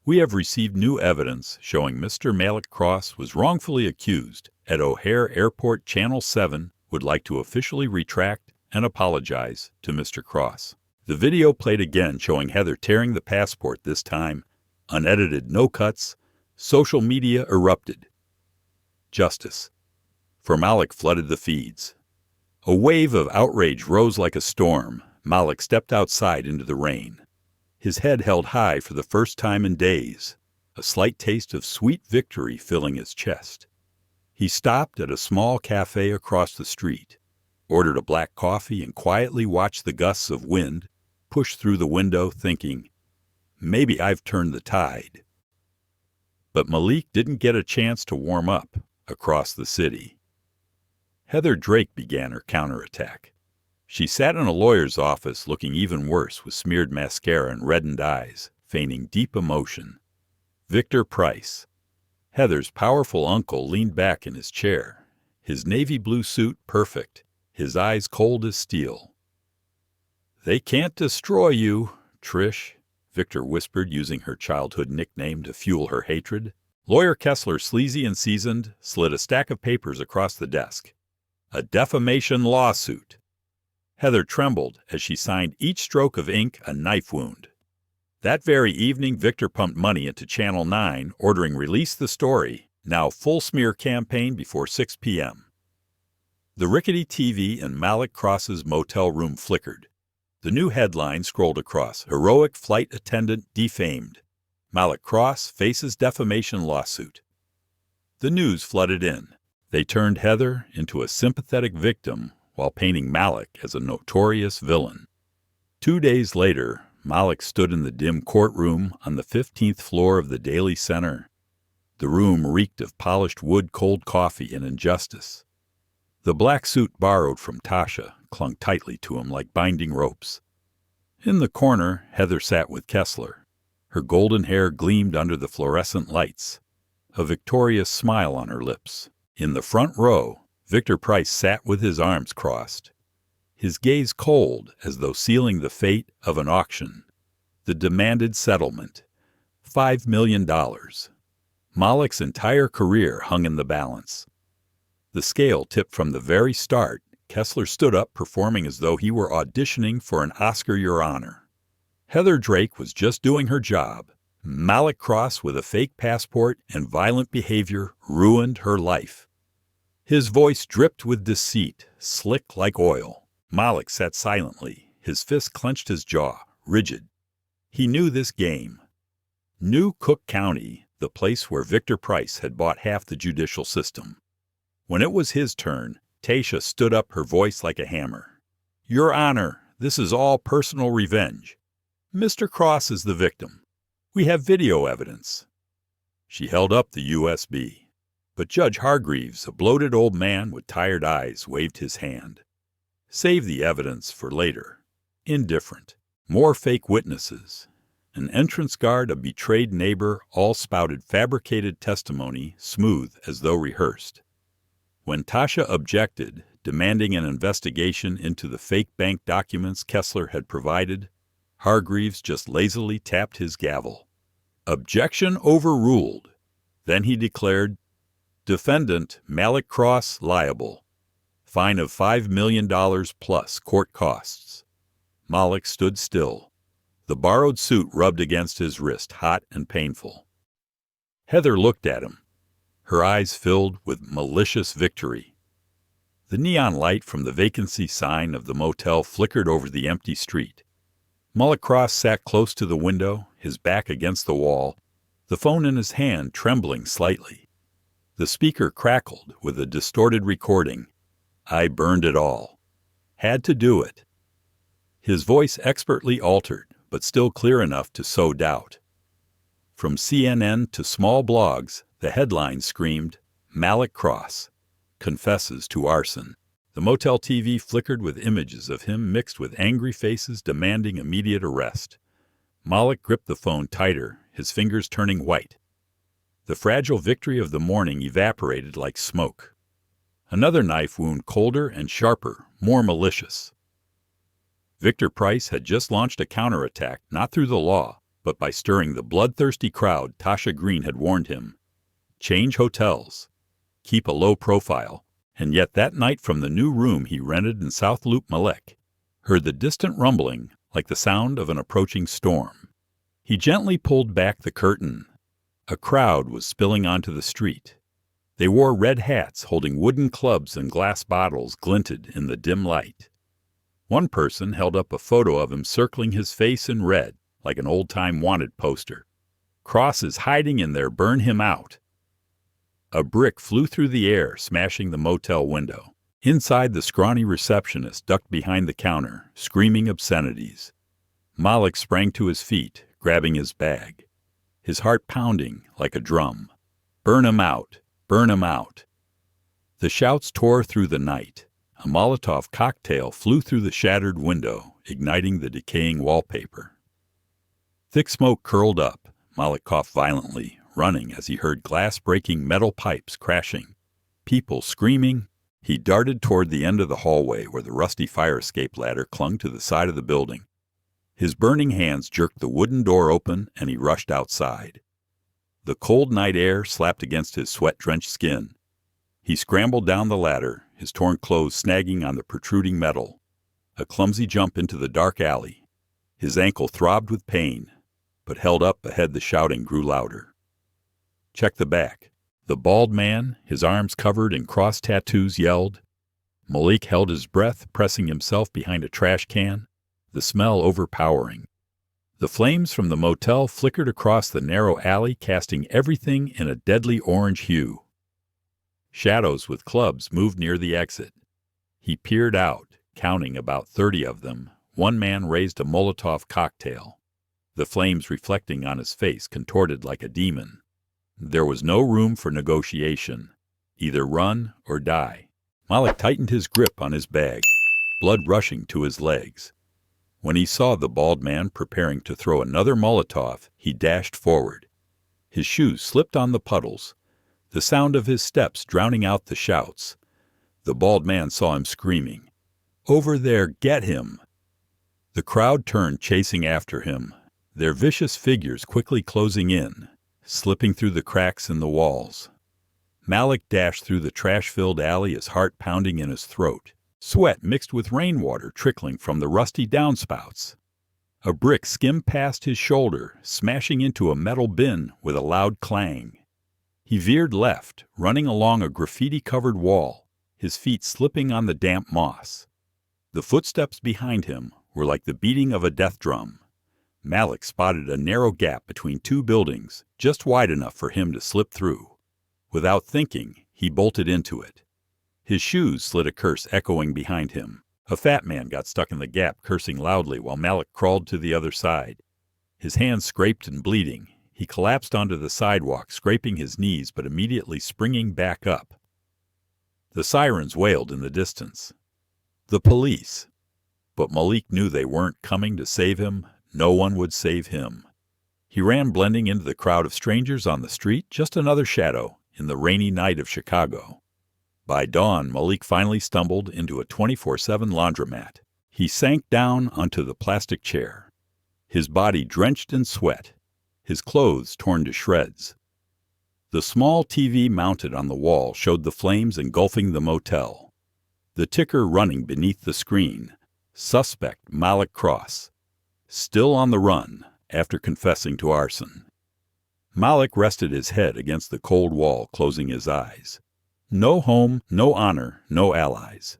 "We have received new evidence showing Mr. Malik Cross was wrongfully accused at O'Hare Airport. Channel 7 would like to officially retract and apologize to Mr. Cross." The video played again, showing Heather tearing the passport, this time unedited, no cuts. Social media erupted. Justice for Malik flooded the feeds. A wave of outrage rose like a storm. Malik stepped outside into the rain, his head held high for the first time in days, a slight taste of sweet victory filling his chest. He stopped at a small cafe across the street, ordered a black coffee, and quietly watched the gusts of wind push through the window, thinking, "Maybe I've turned the tide." But Malik didn't get a chance to warm up across the city. Heather Drake began her counterattack. She sat in a lawyer's office, looking even worse with smeared mascara and reddened eyes, feigning deep emotion. Victor Price, Heather's powerful uncle, leaned back in his chair, his navy blue suit perfect, his eyes cold as steel. "They can't destroy you, Trish," Victor whispered, using her childhood nickname to fuel her hatred. Lawyer Kessler, sleazy and seasoned, slid a stack of papers across the desk. A defamation lawsuit. Heather trembled as she signed each stroke of ink a knife wound. That very evening, Victor pumped money into Channel 9, ordering Release the Story, now full smear campaign before 6 p.m. The rickety TV in Malik Cross's motel room flickered. The new headline scrolled across: "Heroic Flight Attendant Defamed. Malik Cross faces defamation lawsuit." The news flooded in. They turned Heather into a sympathetic victim while painting Malik as a notorious villain. 2 days later, Malik stood in the dim courtroom on the 15th floor of the Daily Center. The room reeked of polished wood, cold coffee, and injustice. The black suit borrowed from Tasha clung tightly to him like binding ropes. In the corner, Heather sat with Kessler. Her golden hair gleamed under the fluorescent lights, a victorious smile on her lips. In the front row, Victor Price sat with his arms crossed, his gaze cold as though sealing the fate of an auction. The demanded settlement, $5 million. Malik's entire career hung in the balance. The scale tipped from the very start. Kessler stood up, performing as though he were auditioning for an Oscar, Your Honor. Heather Drake was just doing her job. Malik Cross, with a fake passport and violent behavior, ruined her life. His voice dripped with deceit, slick like oil. Malik sat silently, his fist clenched his jaw, rigid. He knew this game. Knew Cook County, the place where Victor Price had bought half the judicial system. When it was his turn, Tasha stood up, her voice like a hammer. "Your Honor, this is all personal revenge. Mr. Cross is the victim. We have video evidence." She held up the USB. But Judge Hargreaves, a bloated old man with tired eyes, waved his hand. "Save the evidence for later. Indifferent. More fake witnesses. An entrance guard, a betrayed neighbor, all spouted fabricated testimony, smooth as though rehearsed. When Tasha objected, demanding an investigation into the fake bank documents Kessler had provided, Hargreaves just lazily tapped his gavel. Objection overruled. Then he declared, "Defendant Malik Cross liable. Fine of $5 million plus court costs." Malik stood still. The borrowed suit rubbed against his wrist, hot and painful. Heather looked at him, her eyes filled with malicious victory. The neon light from the vacancy sign of the motel flickered over the empty street. Malik Cross sat close to the window, his back against the wall, the phone in his hand trembling slightly. The speaker crackled with a distorted recording. "I burned it all. Had to do it." His voice expertly altered, but still clear enough to sow doubt. From CNN to small blogs, the headline screamed, "Malik Cross confesses to arson." The motel TV flickered with images of him mixed with angry faces demanding immediate arrest. Malik gripped the phone tighter, his fingers turning white. The fragile victory of the morning evaporated like smoke. Another knife wound, colder and sharper, more malicious. Victor Price had just launched a counterattack, not through the law, but by stirring the bloodthirsty crowd Tasha Green had warned him. Change hotels. Keep a low profile. And yet that night, from the new room he rented in South Loop, Malik heard the distant rumbling like the sound of an approaching storm. He gently pulled back the curtain. A crowd was spilling onto the street. They wore red hats, holding wooden clubs, and glass bottles glinted in the dim light. One person held up a photo of him circling his face in red, like an old-time wanted poster. "Cross is hiding in there, burn him out." A brick flew through the air, smashing the motel window. Inside, the scrawny receptionist ducked behind the counter, screaming obscenities. Malik sprang to his feet, grabbing his bag, his heart pounding like a drum. "Burn him out! Burn him out!" The shouts tore through the night. A Molotov cocktail flew through the shattered window, igniting the decaying wallpaper. Thick smoke curled up. Malik coughed violently, running as he heard glass breaking, metal pipes crashing, people screaming, He darted toward the end of the hallway where the rusty fire escape ladder clung to the side of the building. His burning hands jerked the wooden door open, and he rushed outside. The cold night air slapped against his sweat-drenched skin. He scrambled down the ladder, his torn clothes snagging on the protruding metal. A clumsy jump into the dark alley. His ankle throbbed with pain, but held up ahead the shouting grew louder. Check the back. The bald man, his arms covered in cross tattoos, yelled. Malik held his breath, pressing himself behind a trash can, the smell overpowering. The flames from the motel flickered across the narrow alley, casting everything in a deadly orange hue. Shadows with clubs moved near the exit. He peered out, counting about 30 of them. One man raised a Molotov cocktail. The flames reflecting on his face contorted like a demon. There was no room for negotiation. Either run or die. Malik tightened his grip on his bag, blood rushing to his legs. When he saw the bald man preparing to throw another Molotov, he dashed forward. His shoes slipped on the puddles, the sound of his steps drowning out the shouts. The bald man saw him screaming, "Over there, get him!" The crowd turned, chasing after him, their vicious figures quickly closing in, slipping through the cracks in the walls. Malik dashed through the trash-filled alley, his heart pounding in his throat, sweat mixed with rainwater trickling from the rusty downspouts. A brick skimmed past his shoulder, smashing into a metal bin with a loud clang. He veered left, running along a graffiti-covered wall, his feet slipping on the damp moss. The footsteps behind him were like the beating of a death drum. Malik spotted a narrow gap between two buildings, just wide enough for him to slip through. Without thinking, he bolted into it. His shoes slid a curse echoing behind him. A fat man got stuck in the gap, cursing loudly while Malik crawled to the other side. His hands scraped and bleeding. He collapsed onto the sidewalk, scraping his knees but immediately springing back up. The sirens wailed in the distance. The police. But Malik knew they weren't coming to save him. No one would save him. He ran, blending into the crowd of strangers on the street, just another shadow in the rainy night of Chicago. By dawn, Malik finally stumbled into a 24/7 laundromat. He sank down onto the plastic chair, his body drenched in sweat, his clothes torn to shreds. The small TV mounted on the wall showed the flames engulfing the motel. The ticker running beneath the screen, suspect Malik Cross, still on the run after confessing to arson. Malik rested his head against the cold wall, closing his eyes. No home, no honor, no allies.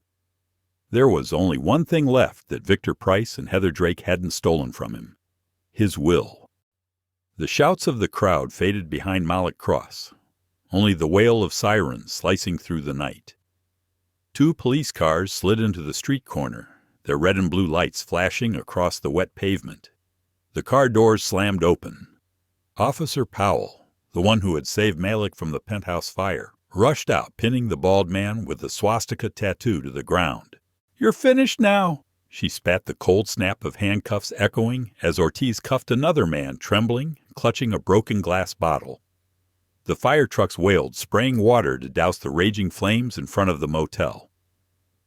There was only one thing left that Victor Price and Heather Drake hadn't stolen from him: his will. The shouts of the crowd faded behind Malik Cross, only the wail of sirens slicing through the night. Two police cars slid into the street corner, their red and blue lights flashing across the wet pavement. The car doors slammed open. Officer Powell, the one who had saved Malik from the penthouse fire, rushed out, pinning the bald man with the swastika tattoo to the ground. "You're finished now," she spat, the cold snap of handcuffs echoing as Ortiz cuffed another man, trembling, clutching a broken glass bottle. The fire trucks wailed, spraying water to douse the raging flames in front of the motel.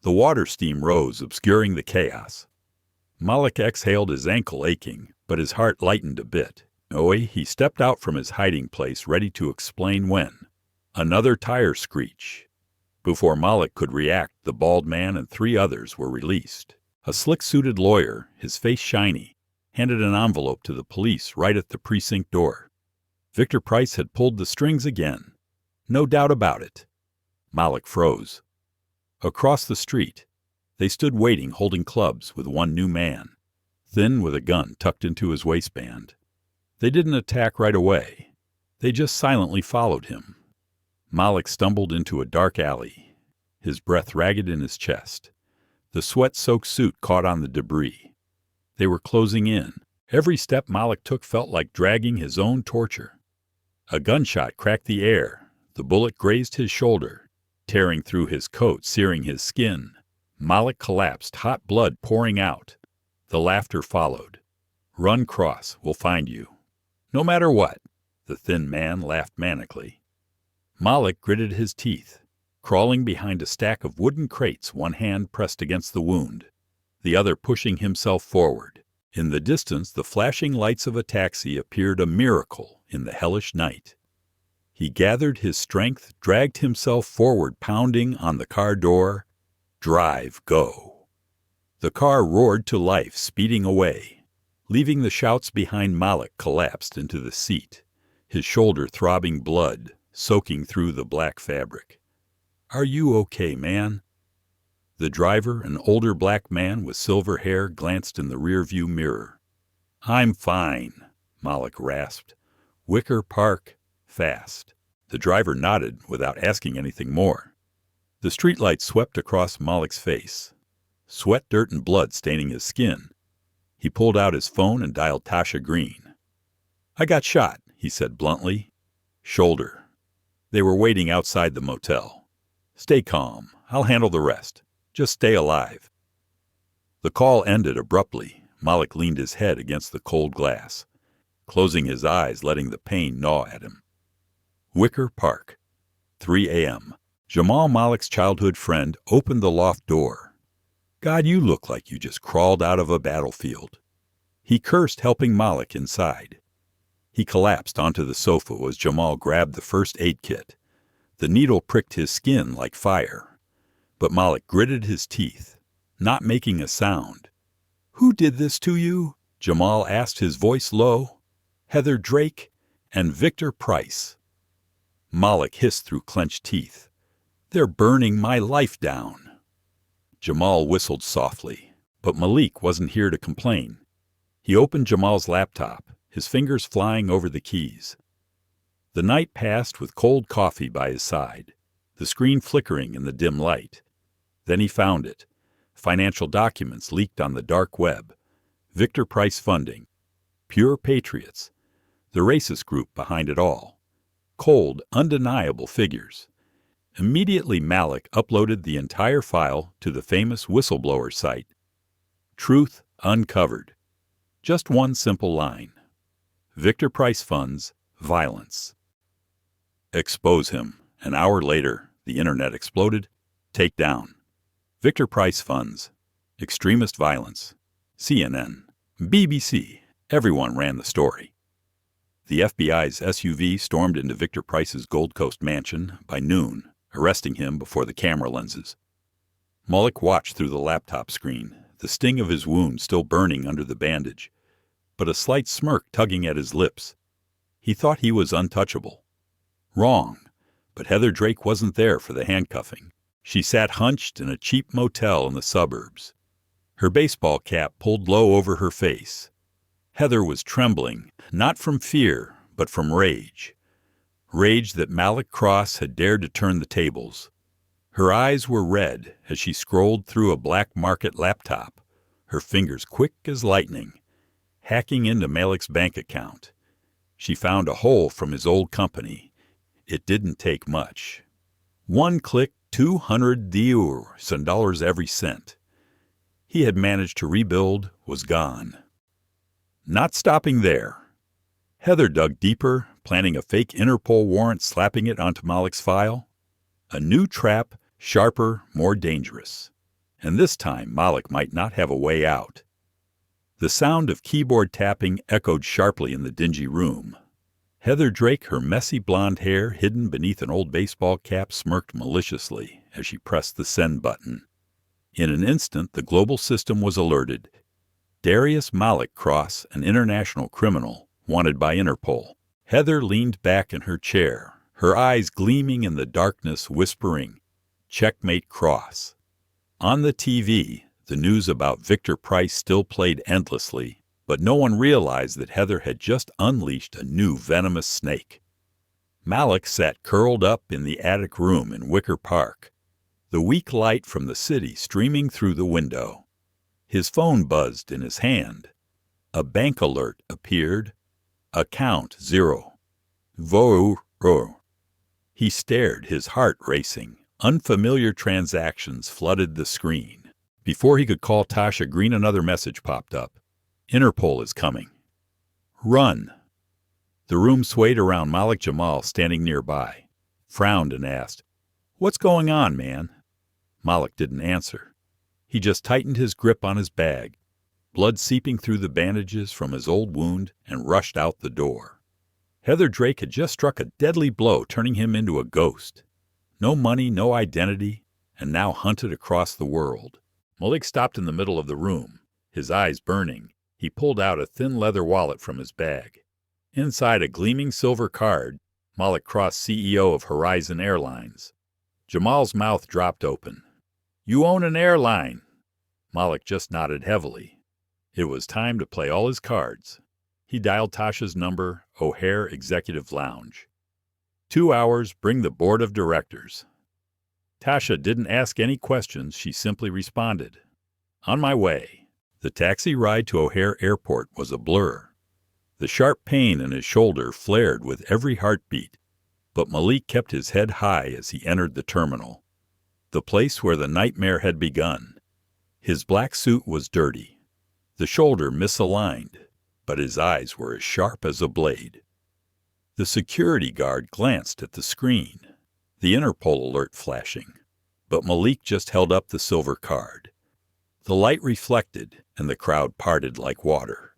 The water steam rose, obscuring the chaos. Malik exhaled, his ankle aching, but his heart lightened a bit. He stepped out from his hiding place, ready to explain when. Another tire screech. Before Malik could react, the bald man and 3 others were released. A slick-suited lawyer, his face shiny, handed an envelope to the police right at the precinct door. Victor Price had pulled the strings again. No doubt about it. Malik froze. Across the street, they stood waiting, holding clubs, with one new man, thin with a gun tucked into his waistband. They didn't attack right away. They just silently followed him. Malik stumbled into a dark alley, his breath ragged in his chest. The sweat-soaked suit caught on the debris. They were closing in. Every step Malik took felt like dragging his own torture. A gunshot cracked the air. The bullet grazed his shoulder, tearing through his coat, searing his skin. Malik collapsed, hot blood pouring out. The laughter followed. "Run, Cross, we'll find you. No matter what," the thin man laughed manically. Malik gritted his teeth. crawling behind a stack of wooden crates, one hand pressed against the wound, the other pushing himself forward. In the distance, the flashing lights of a taxi appeared a miracle in the hellish night. He gathered his strength, dragged himself forward, pounding on the car door. Drive, go. The car roared to life, speeding away. Leaving the shouts behind, Malik collapsed into the seat, his shoulder throbbing, blood soaking through the black fabric. "Are you okay, man?" The driver, an older black man with silver hair, glanced in the rearview mirror. "I'm fine," Malik rasped. "Wicker Park, fast." The driver nodded without asking anything more. The streetlight swept across Malik's face, sweat, dirt, and blood staining his skin. He pulled out his phone and dialed Tasha Green. "I got shot," he said bluntly. "Shoulder." They were waiting outside the motel. "Stay calm. I'll handle the rest. Just stay alive." The call ended abruptly. Malik leaned his head against the cold glass, closing his eyes, letting the pain gnaw at him. Wicker Park, 3 a.m. Jamal, Malik's childhood friend, opened the loft door. "God, you look like you just crawled out of a battlefield." He cursed, helping Malik inside. He collapsed onto the sofa as Jamal grabbed the first aid kit. The needle pricked his skin like fire, but Malik gritted his teeth, not making a sound. "Who did this to you?" Jamal asked, his voice low. "Heather Drake and Victor Price." Malik hissed through clenched teeth. "They're burning my life down." Jamal whistled softly, but Malik wasn't here to complain. He opened Jamal's laptop, his fingers flying over the keys. The night passed with cold coffee by his side, the screen flickering in the dim light. Then he found it. Financial documents leaked on the dark web. Victor Price funding. Pure patriots. The racist group behind it all. Cold, undeniable figures. Immediately, Malik uploaded the entire file to the famous whistleblower site. Truth uncovered. Just one simple line. Victor Price funds violence. Expose him. An hour later, the internet exploded. Take down. Victor Price funds extremist violence. CNN, BBC, everyone ran the story. The FBI's SUV stormed into Victor Price's Gold Coast mansion by noon, arresting him before the camera lenses. Malik watched through the laptop screen, the sting of his wound still burning under the bandage, but a slight smirk tugging at his lips. He thought he was untouchable. Wrong, but Heather Drake wasn't there for the handcuffing. She sat hunched in a cheap motel in the suburbs, her baseball cap pulled low over her face. Heather was trembling, not from fear, but from rage. Rage that Malik Cross had dared to turn the tables. Her eyes were red as she scrolled through a black market laptop, her fingers quick as lightning, hacking into Malik's bank account. She found a hole from his old company. It didn't take much. One click, $200 every cent. He had managed to rebuild, was gone. Not stopping there. Heather dug deeper, planning a fake Interpol warrant, slapping it onto Malik's file. A new trap, sharper, more dangerous. And this time Malik might not have a way out. The sound of keyboard tapping echoed sharply in the dingy room. Heather Drake, her messy blonde hair hidden beneath an old baseball cap, smirked maliciously as she pressed the send button. In an instant, the global system was alerted. Darius Malik Cross, an international criminal, wanted by Interpol. Heather leaned back in her chair, her eyes gleaming in the darkness, whispering, "Checkmate Cross." On the TV, the news about Victor Price still played endlessly, but no one realized that Heather had just unleashed a new venomous snake. Malik sat curled up in the attic room in Wicker Park, the weak light from the city streaming through the window. His phone buzzed in his hand. A bank alert appeared. Account 0. He stared, his heart racing. Unfamiliar transactions flooded the screen. Before he could call Tasha Green, another message popped up. Interpol is coming. Run. The room swayed around Malik. Jamal, standing nearby, frowned and asked, "What's going on, man?" Malik didn't answer. He just tightened his grip on his bag, blood seeping through the bandages from his old wound, and rushed out the door. Heather Drake had just struck a deadly blow, turning him into a ghost. No money, no identity, and now hunted across the world. Malik stopped in the middle of the room, his eyes burning. He pulled out a thin leather wallet from his bag. Inside a gleaming silver card, Malik Cross, CEO of Horizon Airlines. Jamal's mouth dropped open. "You own an airline." Malik just nodded heavily. It was time to play all his cards. He dialed Tasha's number, O'Hare Executive Lounge. 2 hours, bring the board of directors. Tasha didn't ask any questions, she simply responded. "On my way." The taxi ride to O'Hare Airport was a blur. The sharp pain in his shoulder flared with every heartbeat, but Malik kept his head high as he entered the terminal, the place where the nightmare had begun. His black suit was dirty, the shoulder misaligned, but his eyes were as sharp as a blade. The security guard glanced at the screen, the Interpol alert flashing, but Malik just held up the silver card. The light reflected, and the crowd parted like water.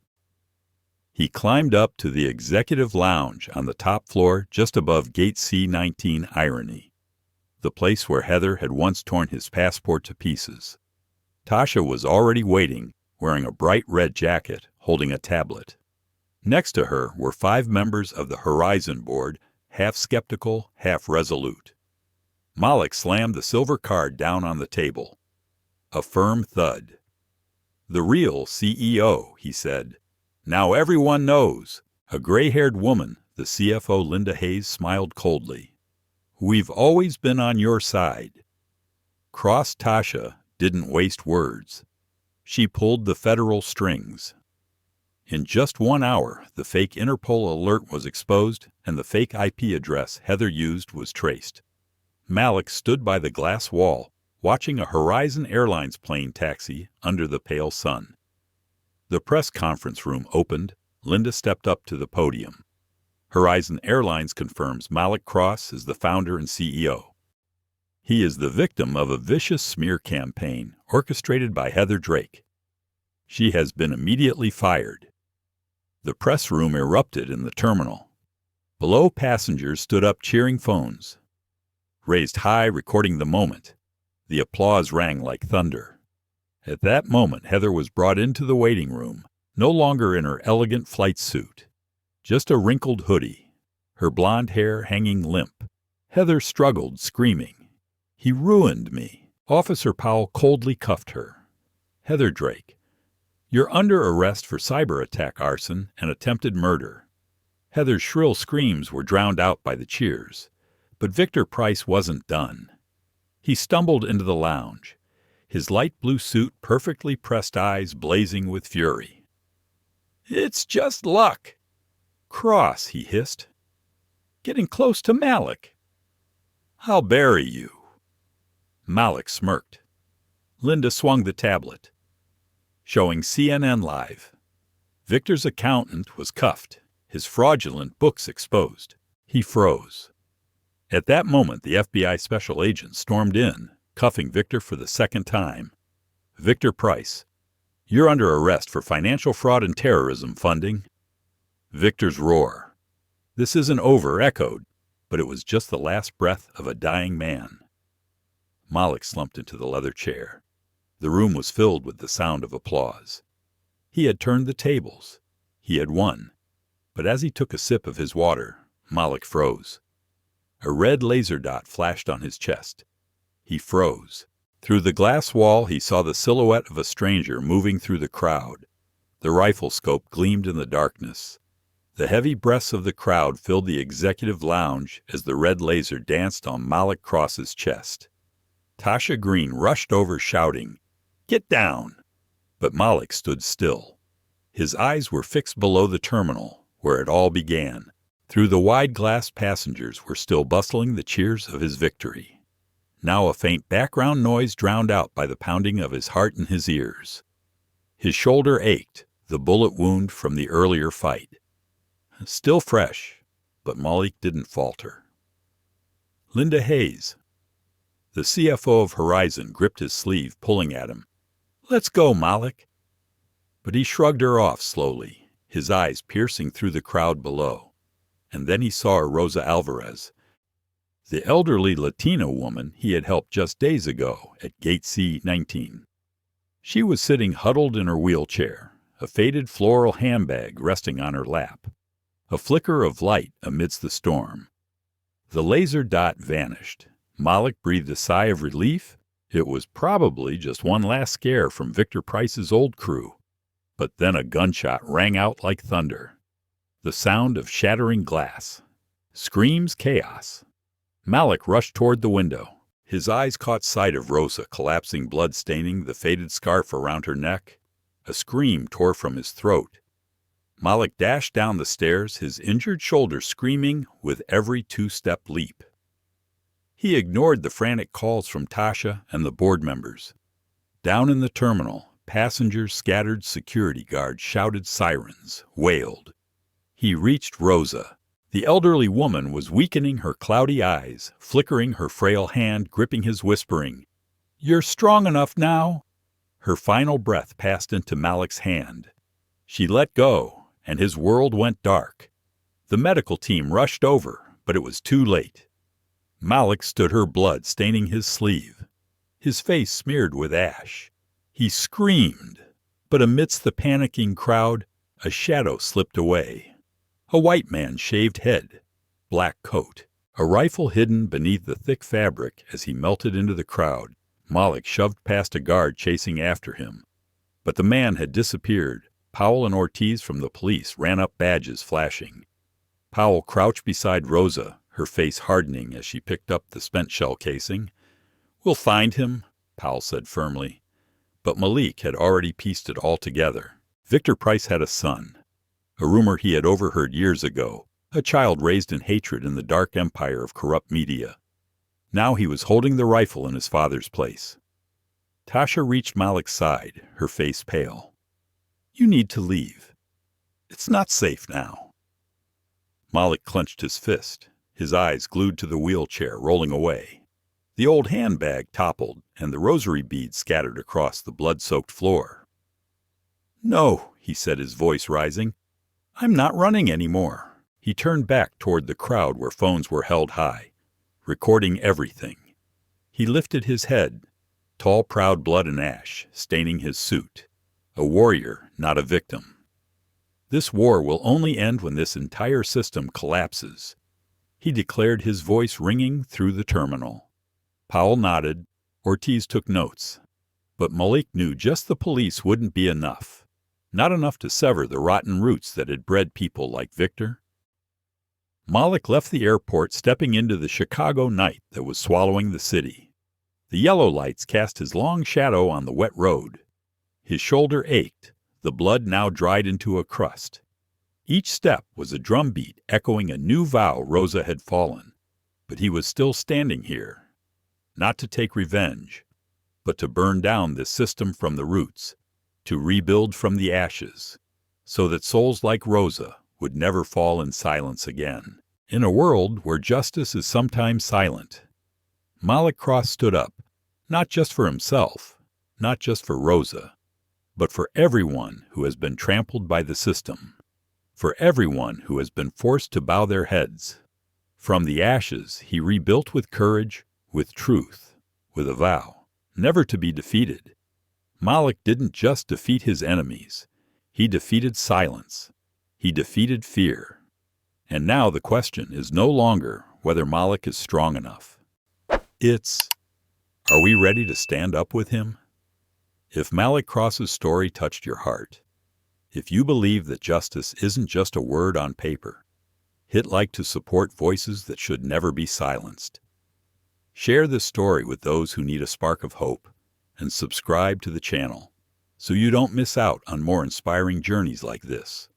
He climbed up to the executive lounge on the top floor just above Gate C-19 Irony, the place where Heather had once torn his passport to pieces. Tasha was already waiting, wearing a bright red jacket, holding a tablet. Next to her were 5 members of the Horizon board, half skeptical, half resolute. Malik slammed the silver card down on the table. A firm thud. "The real CEO," he said. "Now everyone knows." A gray-haired woman, the CFO Linda Hayes, smiled coldly. "We've always been on your side." Cross Tasha didn't waste words. She pulled the federal strings. In just 1 hour, the fake Interpol alert was exposed, and the fake IP address Heather used was traced. Malik stood by the glass wall, watching a Horizon Airlines plane taxi under the pale sun. The press conference room opened. Linda stepped up to the podium. Horizon Airlines confirms Malik Cross is the founder and CEO. He is the victim of a vicious smear campaign orchestrated by Heather Drake. She has been immediately fired. The press room erupted in the terminal. Below, passengers stood up cheering, phones raised high, recording the moment. The applause rang like thunder. At that moment, Heather was brought into the waiting room, no longer in her elegant flight suit, just a wrinkled hoodie, her blonde hair hanging limp. Heather struggled, screaming, "He ruined me." Officer Powell coldly cuffed her. "Heather Drake, you're under arrest for cyber attack, arson, and attempted murder." Heather's shrill screams were drowned out by the cheers, but Victor Price wasn't done. He stumbled into the lounge, his light blue suit, perfectly pressed eyes blazing with fury. "It's just luck." "Cross," he hissed. "Getting close to Malik." "I'll bury you." Malik smirked. Linda swung the tablet, showing CNN Live. Victor's accountant was cuffed, his fraudulent books exposed. He froze. At that moment, the FBI special agent stormed in, cuffing Victor for the second time. "Victor Price, you're under arrest for financial fraud and terrorism funding." Victor's roar. "This isn't over," echoed, but it was just the last breath of a dying man. Malik slumped into the leather chair. The room was filled with the sound of applause. He had turned the tables. He had won. But as he took a sip of his water, Malik froze. A red laser dot flashed on his chest. He froze. Through the glass wall, he saw the silhouette of a stranger moving through the crowd. The rifle scope gleamed in the darkness. The heavy breaths of the crowd filled the executive lounge as the red laser danced on Malik Cross's chest. Tasha Green rushed over, shouting, "Get down!" But Malik stood still. His eyes were fixed below the terminal, where it all began. Through the wide glass, passengers were still bustling the cheers of his victory. Now a faint background noise drowned out by the pounding of his heart in his ears. His shoulder ached, the bullet wound from the earlier fight. Still fresh, but Malik didn't falter. "Linda Hayes, The CFO of Horizon gripped his sleeve, pulling at him. "Let's go, Malik." But he shrugged her off slowly, his eyes piercing through the crowd below. And then he saw Rosa Alvarez, the elderly Latina woman he had helped just days ago at Gate C-19. She was sitting huddled in her wheelchair, a faded floral handbag resting on her lap, a flicker of light amidst the storm. The laser dot vanished. Malik breathed a sigh of relief. It was probably just one last scare from Victor Price's old crew. But then a gunshot rang out like thunder. The sound of shattering glass. Screams, chaos. Malik rushed toward the window. His eyes caught sight of Rosa collapsing, blood staining the faded scarf around her neck. A scream tore from his throat. Malik dashed down the stairs, his injured shoulder screaming with every two-step leap. He ignored the frantic calls from Tasha and the board members. Down in the terminal, passengers scattered, security guards shouted, sirens wailed. He reached Rosa. The elderly woman was weakening her cloudy eyes, flickering her frail hand, gripping his, whispering, "You're strong enough now." Her final breath passed into Malik's hand. She let go, and his world went dark. The medical team rushed over, but it was too late. Malik stood, her blood staining his sleeve, his face smeared with ash. He screamed, but amidst the panicking crowd, a shadow slipped away. A white man's shaved head, black coat, a rifle hidden beneath the thick fabric. As he melted into the crowd, Malik shoved past a guard chasing after him. But the man had disappeared. Powell and Ortiz from the police ran up, badges flashing. Powell crouched beside Rosa, her face hardening as she picked up the spent shell casing. "We'll find him," Powell said firmly. But Malik had already pieced it all together. Victor Price had a son. A rumor he had overheard years ago, a child raised in hatred in the dark empire of corrupt media. Now he was holding the rifle in his father's place. Tasha reached Malik's side, her face pale. "You need to leave. It's not safe now." Malik clenched his fist, his eyes glued to the wheelchair, rolling away. The old handbag toppled, and the rosary beads scattered across the blood-soaked floor. "No," he said, his voice rising. "I'm not running anymore." He turned back toward the crowd where phones were held high, recording everything. He lifted his head, tall, proud, blood and ash staining his suit. A warrior, not a victim. "This war will only end when this entire system collapses," he declared, his voice ringing through the terminal. Powell nodded. Ortiz took notes. But Malik knew just the police wouldn't be enough. Not enough to sever the rotten roots that had bred people like Victor. Malik left the airport, stepping into the Chicago night that was swallowing the city. The yellow lights cast his long shadow on the wet road. His shoulder ached, the blood now dried into a crust. Each step was a drumbeat echoing a new vow Rosa had fallen. But he was still standing here, not to take revenge, but to burn down this system from the roots, to rebuild from the ashes, so that souls like Rosa would never fall in silence again. In a world where justice is sometimes silent, Malik Cross stood up, not just for himself, not just for Rosa, but for everyone who has been trampled by the system, for everyone who has been forced to bow their heads. From the ashes, he rebuilt with courage, with truth, with a vow, never to be defeated. Malik didn't just defeat his enemies. He defeated silence. He defeated fear. And now the question is no longer whether Malik is strong enough. It's, are we ready to stand up with him? If Malik Cross's story touched your heart, if you believe that justice isn't just a word on paper, hit like to support voices that should never be silenced. Share this story with those who need a spark of hope, and subscribe to the channel so you don't miss out on more inspiring journeys like this.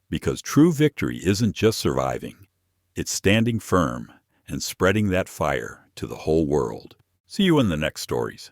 Because true victory isn't just surviving, it's standing firm and spreading that fire to the whole world. See you in the next stories.